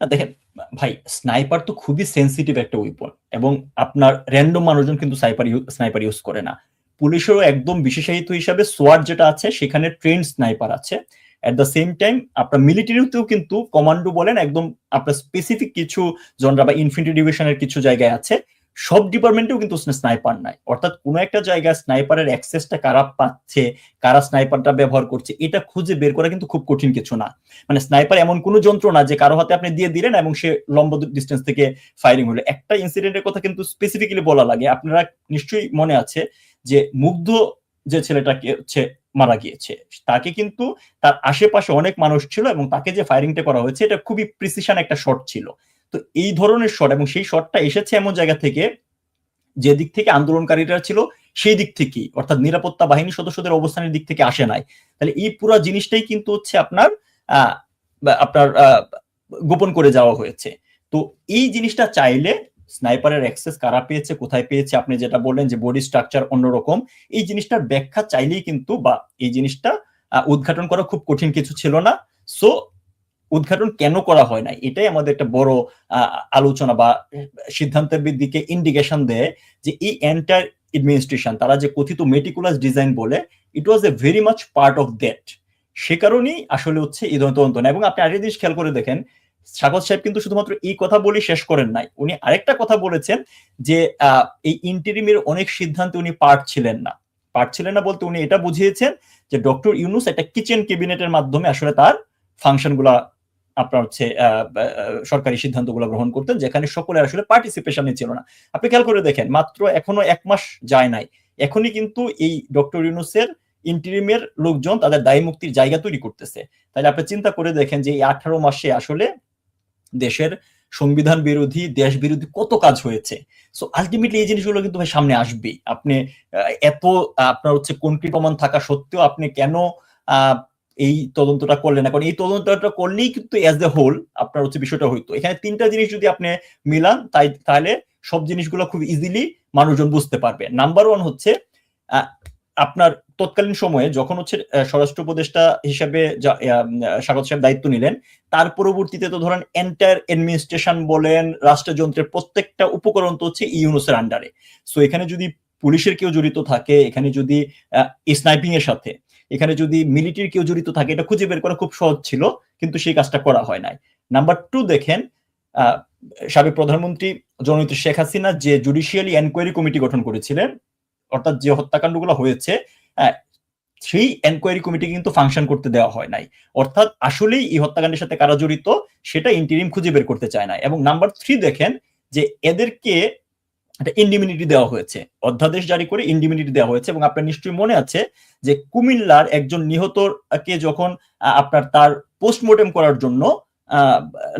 দেখেন ভাই, স্নাইপার তো খুবই সেন্সিটিভ একটা উইপন, এবং আপনার র্যান্ডম মানুষজন কিন্তু স্নাইপার ইউজ করে না। পুলিশেরও একদম বিশেষায়িত হিসাবে সোয়াট যেটা আছে, সেখানে ট্রেন্ড স্নাইপার আছে। এট দ্য সেম টাইম আপনার মিলিটারিতেও কিন্তু কমান্ডো বলেন, একদম আপনার স্পেসিফিক কিছু জনরা বা ইনফেন্ট্রি ডিভিশনের কিছু জায়গায় আছে। সব ডিপার্টমেন্টেও কিন্তু স্নাইপার নাই। অর্থাৎ কোনো একটা জায়গায় স্নাইপারের অ্যাক্সেসটা কারা পাচ্ছে, কারা স্নাইপারটা ব্যবহার করছে, এটা খুঁজে বের করা কিন্তু খুব কঠিন কিছু না। মানে স্নাইপার এমন কোনো যন্ত্র না যে কারো হাতে আপনি দিয়ে দিলেন এবং সে লম্বা ডিস্টেন্স থেকে ফায়ারিং হলো। একটা ইনসিডেন্টের কথা কিন্তু স্পেসিফিক্যালি বলা লাগে। আপনারা নিশ্চয়ই মনে আছে যে মুগ্ধ যে ছেলেটাকে হচ্ছে মারা গিয়েছে, তাকে কিন্তু তার আশেপাশে অনেক মানুষ ছিল, এবং তাকে যে ফায়ারিংটা করা হয়েছে এটা খুবই প্রিসিশন একটা শট ছিল। তো এই ধরনের শট, এবং সেই শটটা এসেছে এমন জায়গা থেকে যে দিক থেকে আন্দোলনকারীরা ছিল সেই দিক থেকেই, অর্থাৎ নিরাপত্তা বাহিনী সদস্যদের অবস্থানের দিক থেকে আসে নাই। তাহলে এই পুরো জিনিসটাই কিন্তু হচ্ছে আপনার গোপন করে যাওয়া হয়েছে। তো এই জিনিসটা চাইলে স্নাইপারের অ্যাক্সেস কারা পেয়েছে, কোথায় পেয়েছে, আপনি যেটা বললেন যে বডি স্ট্রাকচার অন্যরকম, এই জিনিসটার ব্যাখ্যা চাইলেই কিন্তু, বা এই জিনিসটা উদ্ঘাটন করা খুব কঠিন কিছু ছিল না। সো উদ্ঘাটন কেন করা হয় না, এটাই আমাদের একটা বড় আলোচনা বা সিদ্ধান্তের দিকে ইন্ডিকেশন দেয় যে এই এন্টায়ার এডমিনিস্ট্রেশন, তারা যে কথিত মেটিকুলাস ডিজাইন বলে, it was a very much part of that. সে কারণেই আসলে হচ্ছে এই ধরনের তদন্ত না। এবং আপনি আরেকটা জিনিস খেয়াল করে দেখেন, স্বাগত সাহেব কিন্তু শুধুমাত্র এই কথা বলে শেষ করেন নাই, উনি আরেকটা কথা বলেছেন যে এই ইন্টারিমের অনেক সিদ্ধান্তে উনি পার্ট ছিলেন না বলতে উনি এটা বুঝিয়েছেন যে ডক্টর ইউনূস একটা কিচেন ক্যাবিনেটের মাধ্যমে আসলে তার ফাংশন গুলা আপনার হচ্ছে সরকারি সিদ্ধান্তগুলো গ্রহণ করতেন, যেখানে সকলের আসলে পার্টিসিপেশনই ছিল না। আপনি খেয়াল করে দেখেন, মাত্র এখনো 1 মাস যায় নাই, এখনই কিন্তু এই ডক্টর ইউনূসের ইন্টারিমের লোকজন তাদের দায় মুক্তির জায়গা তৈরি করতেছে। তাহলে আপনি চিন্তা করে দেখেন যে এই 18 মাসে আসলে দেশের সংবিধান বিরোধী, দেশ বিরোধী কত কাজ হয়েছে। সো আলটিমেটলি এই জিনিসগুলো কিন্তু ভাই সামনে আসবেই। আপনি এত আপনার হচ্ছে কনক্রিট প্রমাণ থাকা সত্ত্বেও আপনি কেন এই তদন্তটা করলেন না? কারণ এই তদন্তটা করলেই কিন্তু অ্যাজ এ হোল আপনার হচ্ছে বিষয়টা হইতো। এখানে 3টা জিনিস যদি আপনি মিলান, তাহলে সব জিনিসগুলো খুব ইজিলি মানুষজন বুঝতে পারবে। নাম্বার 1 হচ্ছে আপনার তৎকালীন সময়ে যখন হচ্ছে স্বরাষ্ট্র উপদেষ্টা হিসেবে স্বাগত সাহেব দায়িত্ব নিলেন, তার পরবর্তীতে তো ধরেন এন্টায়ার অ্যাডমিনিস্ট্রেশন বলেন, রাষ্ট্রযন্ত্রের প্রত্যেকটা উপকরণ তো হচ্ছে ইউনূসের আন্ডারে। সো এখানে যদি পুলিশের কেউ জড়িত থাকে, এখানে যদি স্নাইপিং এর সাথে এখানে যদি মিলিটারি কেউ জড়িত থাকে, এটা খুঁজে বের করা খুব সহজ ছিল, কিন্তু সেই কাজটা করা হয় নাই। নাম্বার 2 দেখেন, সাবেক প্রধানমন্ত্রী জননেত্রী শেখ হাসিনা যে জুডিশিয়ালি এনকোয়ারি কমিটি গঠন করেছিলেন, অর্থাৎ যে হত্যাকাণ্ডগুলো হয়েছে সেই এনকোয়ারি কমিটি কিন্তু ফাংশন করতে দেওয়া হয় নাই। অর্থাৎ আসলেই এই হত্যাকাণ্ডের সাথে কারা জড়িত সেটা ইন্টারিম খুঁজে বের করতে চায় না। এবং নাম্বার 3 দেখেন যে এদেরকে একটা ইন্ডিমিনিটি দেওয়া হয়েছে, অধ্যাদেশ জারি করে ইন্ডিমিনিটি দেওয়া হয়েছে। এবং আপনার নিশ্চয়ই মনে আছে যে কুমিল্লার একজন নিহতকে যখন আপনার তার পোস্টমর্টেম করার জন্য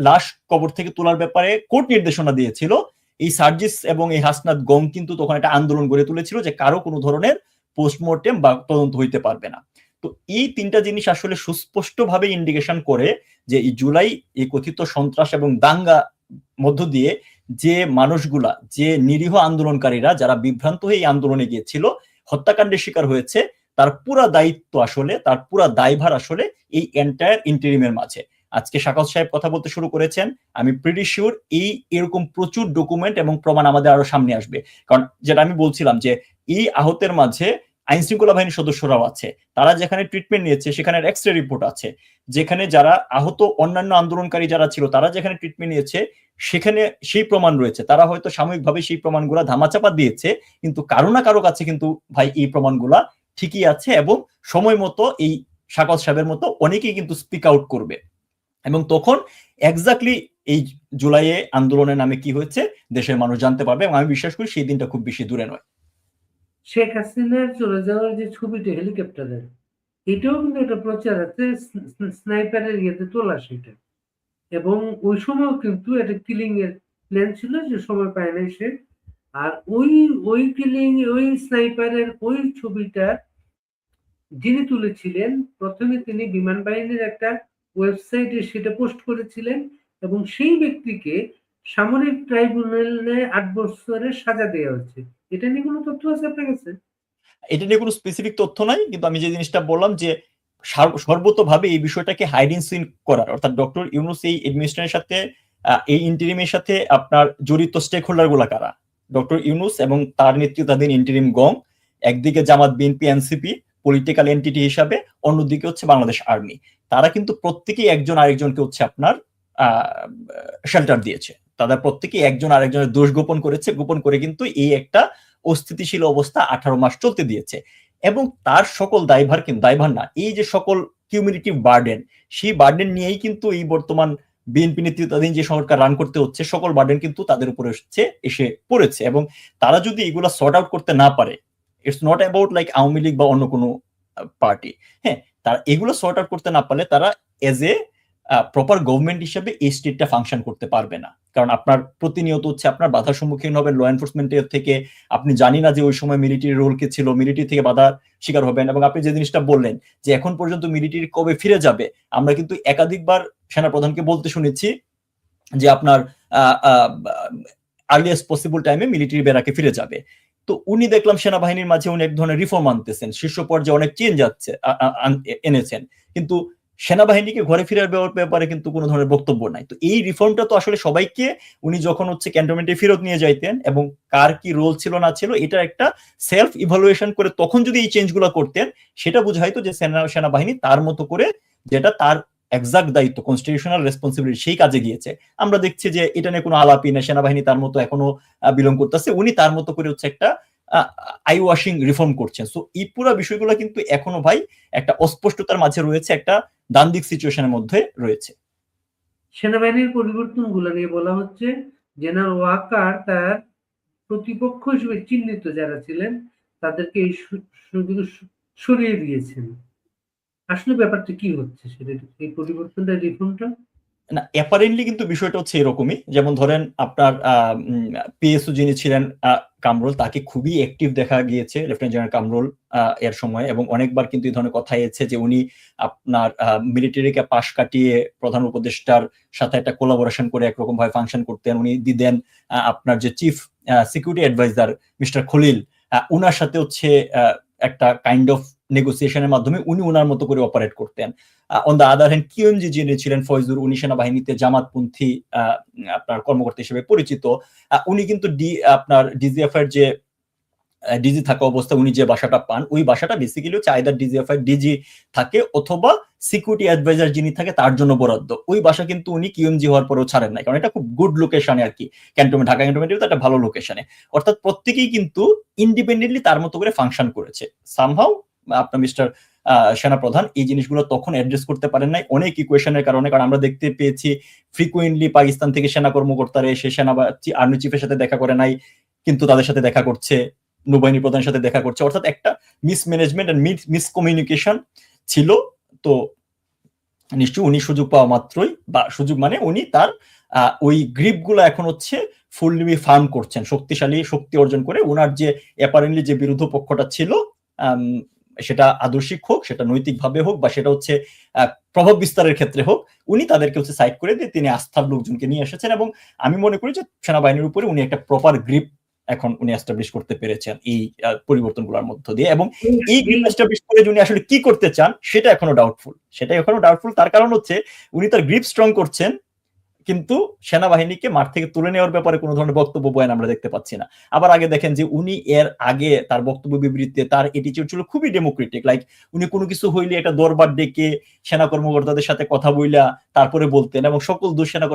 লাশ কবর থেকে তোলার ব্যাপারে কোর্ট নির্দেশনা দিয়েছিল, এই সার্জিস এবং এই হাসনাত গং কিন্তু তখন একটা আন্দোলন গড়ে তুলেছিল যে কারো কোনো ধরনের পোস্টমর্টেম বা তদন্ত হইতে পারবে না। তো এই তিনটা জিনিস আসলে সুস্পষ্টভাবে ইন্ডিকেশন করে যে এই জুলাই এই কথিত সন্ত্রাস এবং দাঙ্গা মধ্য দিয়ে যে মানুষগুলা, যে নিরীহ আন্দোলনকারীরা যারা বিভ্রান্ত হয়ে এই আন্দোলনে গিয়েছিল, হত্যাকাণ্ডের শিকার হয়েছে, তার পুরা দায়িত্ব আসলে, তার পুরা দায়ভার আসলে এই এন্টায়ার ইন্টারিমের মাঝে। আজকে শাকাত সাহেব কথা বলতে শুরু করেছেন, আমি প্রিটি শিওর এরকম প্রচুর ডকুমেন্ট এবং প্রমাণ আমাদের আরো সামনে আসবে। কারণ যেটা আমি বলছিলাম যে এই আহতের মাঝে আইন শৃঙ্খলা বাহিনীর সদস্যরাও আছে, তারা যেখানে ট্রিটমেন্ট নিয়েছে সেখানে এক্সরে রিপোর্ট আছে, যেখানে যারা আহত অন্যান্য আন্দোলনকারী যারা ছিল তারা যেখানে ট্রিটমেন্ট নিয়েছে সেখানে সেই প্রমাণ রয়েছে। তারা হয়তো সাময়িকভাবে সেই প্রমাণগুলা ধামাচাপা দিয়েছে, কিন্তু কারো না কারো কাছে কিন্তু ভাই এই প্রমাণগুলা ঠিকই আছে। এবং সময় মতো এই শাকাত সাহেবের মতো অনেকেই কিন্তু স্পিক আউট করবে, এবং তখন এক্স্যাক্টলি এই জুলাইয়ে আন্দোলনের নামে কি হয়েছে দেশের মানুষ জানতে পারবে। এবং আমি বিশ্বাস করি সেই দিনটা খুব বেশি দূরে নয়। শেখ হাসিনার চলে যাওয়ার যে ছবিটা হেলিকপ্টারের, এটাও কিন্তু একটা প্রচার আছে, স্নাইপারের ইয়েতে তোলা সেটা। এবং ওই সময় কিন্তু একটা কিলিং এর প্ল্যান ছিল, যে সময় পায় নাই সে। আর ওই কিলিং, ওই স্নাইপারের ওই ছবিটা যিনি তুলেছিলেন, প্রথমে তিনি বিমান বাহিনীর একটা ওয়েবসাইটে সেটা পোস্ট করেছিলেন, এবং সেই ব্যক্তিকে সামরিক ট্রাইব্যুনালে 8 বছরের সাজা দেওয়া হয়েছে। এটা নিয়ে কোনো তথ্য আছে আপনার কাছে? এটা নিয়ে কোনো স্পেসিফিক তথ্য নাই, কিন্তু আমি যে জিনিসটা বললাম যে সর্বতভাবে এই বিষয়টাকে হাইড এন্ড সিন করার, অর্থাৎ ডক্টর ইউনূস এই এডমিনিস্ট্রেশনের সাথে, এই ইন্টারিমের সাথে আপনার জড়িত স্টেক হোল্ডার গুলা কারা? ডক্টর ইউনূস এবং তার নেতৃত্বাধীন ইন্টারিম গং, একদিকে জামাত, বিএনপি, এনসিপি পলিটিক্যাল এন্টিটি হিসাবে, অন্যদিকে হচ্ছে বাংলাদেশ আর্মি। তারা কিন্তু প্রত্যেকেই একজন আরেকজনকে হচ্ছে আপনার শেল্টার দিয়েছে। তাদের প্রত্যেকেই একজন আরেকজনের দোষ গোপন করেছে, গোপন করে কিন্তু এই একটা অস্থিতিশীল অবস্থা 18 মাস চলতে দিয়েছে। এবং তার সকল দায়ভার, কিন্তু দায়ভার না, এই যে সকল কিউমিউলেটিভ বার্ডেন, সেই বার্ডেন নিয়েই কিন্তু এই বর্তমান বিএনপি নেতৃত্বাধীন যে সরকার রান করতে হচ্ছে, সকল বার্ডেন কিন্তু তাদের উপরে এসে পড়েছে। এবং তারা যদি এগুলা সর্ট আউট করতে না পারে, it's not about like Awami League বা অন্য কোনো পার্টি, হ্যাঁ, তারা এগুলো সর্ট আউট করতে না পারলে তারা এজ এ প্রপার গভর্নমেন্ট হিসেবে এই স্টেটটা ফাংশন করতে পারবে না। কারণ আপনার প্রতিনিয়ত হচ্ছে আপনার বাধার সম্মুখীন হবেন ল এনফোর্সমেন্টের থেকে, আপনি জানি না যে ওই সময় মিলিটারি রোল কে ছিল, মিলিটারি থেকে বাধার শিকার হবেন। এবং আপনি যে জিনিসটা বললেন যে এখন পর্যন্ত মিলিটারি কবে ফিরে যাবে, আমরা কিন্তু একাধিকবার সেনাপ্রধানকে বলতে শুনেছি যে আপনার আর্লিয়েস্ট পসিবল টাইমে মিলিটারি বেরাকে ফিরে যাবে। তো উনি দেখলাম সেনাবাহিনীর মাঝে উনি এক ধরনের রিফর্ম আনতেছেন, শীর্ষ পর্যায়ে অনেক চেঞ্জ এনেছেন, কিন্তু সেনাবাহিনীকে ঘরে ফেরার ব্যাপারে কিন্তু কোনো ধরনের বক্তব্য নাই। তো এই রিফর্মটা তো আসলে সবাইকে, উনি যখন হচ্ছে ক্যান্টনমেন্টে ফেরত নিয়ে যাইতেন এবং কার কি রোল ছিল না ছিল এটা একটা সেলফ ইভালুয়েশন করে তখন যদি এই চেঞ্জগুলো করতেন, সেটা বোঝাইতো যে সেনাবাহিনী তার মতো করে, যেটা তার এক্সাক্ট দায়িত্ব, কনস্টিটিউশনাল রেসপন্সিবিলিটি, সেই কাজে গিয়েছে। আমরা দেখছি যে এটা নিয়ে কোনো আলাপই না, সেনাবাহিনী তার মতো এখনো বিলং করতেছে, উনি তার মতো করে হচ্ছে একটা আই ওয়াশিং রিফর্ম করছেন। সো এই পুরো বিষয়গুলো কিন্তু এখনো ভাই একটা অস্পষ্টতার মাঝে রয়েছে, একটা দ্বান্দ্বিক সিচুয়েশনের মধ্যে রয়েছে। সেনাবাহিনীর পরিবর্তন গুলো নিয়ে বলা হচ্ছে, জেনারেল ওয়াকার তার প্রতিপক্ষ হিসেবে চিহ্নিত যারা ছিলেন তাদেরকে এই সরিয়ে দিয়েছেন। আসলে ব্যাপারটা কি হচ্ছে সেটা, এই পরিবর্তনটা, রিফর্মটা? না, অ্যাপারেন্টলি কিন্তু বিষয়টা হচ্ছে এরকমই। যেমন ধরেন আপনার পিএসও যিনি ছিলেন কামরুল, তাকে খুবই অ্যাক্টিভ দেখা গিয়েছে লেফটেন্যান্ট জেনারেল কামরুল এর সময়, এবং অনেকবার কিন্তু এই ধরনের কথা এসেছে যে উনি আপনার মিলিটারিকে পাশ কাটিয়ে প্রধান উপদেষ্টার সাথে একটা কোলাবোরেশন করে একরকম ভাবে ফাংশন করতেন। উনি দিদেন আপনার যে chief security adviser mister Khalil, উনার সাথে হচ্ছে একটা কাইন্ড অফ নেগোসিয়েশনের মাধ্যমে উনি ওনার মতো করে অপারেট করতেন। On the other hand QMG যিনি ছিলেন ফয়জুর, উনি সেনাবাহিনীতে জামাতপন্থী আপনার কর্মকর্তা হিসেবে পরিচিত। উনি কিন্তু আপনার ডিজিএফ এর যে ডিজি থাকা অবস্থা উনি যে বাসাটা পান, ওই বাসাটা বেসিক্যালি হচ্ছে আইদার ডিজিএফ এর ডিজি থাকে অথবা সিকিউরিটি অ্যাডভাইজার যিনি থাকে তার জন্য বরাদ্দ। ওই বাসা কিন্তু উনি কিউএমজি হওয়ার পরেও ছাড়েন নাই, কারণ এটা খুব গুড লোকেশনে আর কি, ক্যান্টনমেন্ট, ঢাকা ক্যান্টনমেন্টেও তো একটা ভালো লোকেশনে। অর্থাৎ প্রত্যেকেই কিন্তু ইন্ডিপেন্ডেন্টলি তার মতো করে ফাংশন করেছে। সামহাউ আপনার মিস্টার সেনাপ্রধান এই জিনিসগুলো তখন অ্যাড্রেস করতে পারেন নাই অনেক ইকুয়েশনের কারণে। কারণ আমরা দেখতে পেয়েছি ফ্রিকুয়েন্টলি পাকিস্তান থেকে সেনা কর্মকর্তারা এসে আর্মি চিফের সাথে দেখা করে নাই, কিন্তু তাদের সাথে দেখা করছে, নৌবাহিনী প্রধানের সাথে দেখা করছে। অর্থাৎ একটা মিসম্যানেজমেন্ট এন্ড মিসকমিউনিকেশন ছিল। তো নিশ্চয়ই উনি সুযোগ পাওয়া মাত্রই, বা সুযোগ মানে উনি তার ওই গ্রিপ গুলো এখন হচ্ছে ফুললি ফার্ম করছেন, শক্তিশালী শক্তি অর্জন করে। ওনার যে অ্যাপারেন্টলি যে বিরোধী পক্ষটা ছিল, সেটা আদর্শিক হোক, সেটা নৈতিকভাবে হোক, বা সেটা হচ্ছে প্রভাব বিস্তারের ক্ষেত্রে হোক, উনি তাদেরকে হচ্ছে সাইড করে দিয়ে তিনি আস্থার লোকজনকে নিয়ে এসেছেন। এবং আমি মনে করি যে সেনাবাহিনীর উপরে উনি একটা প্রপার গ্রিপ এখন উনি এস্টাবলিশ করতে পেরেছেন এই পরিবর্তনগুলোর মধ্য দিয়ে। এবং এই গ্রিপ এস্টাবলিশ করে উনি আসলে কি করতে চান সেটা এখনো ডাউটফুল। তার কারণ হচ্ছে উনি তার গ্রিপ স্ট্রং করছেন, কিন্তু সেনাবাহিনীকে মাঠ থেকে তুলে নেওয়ার ব্যাপারে কোনো ধরনের বক্তব্য বয়ান আমরা দেখতে পাচ্ছি না। আবার আগে দেখেন যে উনি এর আগে তার বক্তব্য বিবৃতিতে তার অ্যাটিটিউড ছিল খুবই ডেমোক্রেটিক, লাইক উনি কোনো কিছু হইলে একটা দরবার ডেকে সেনা কর্মকর্তাদের সাথে কথা বইলা তারপরে বলতেন, এবং সকল দোষ সেনা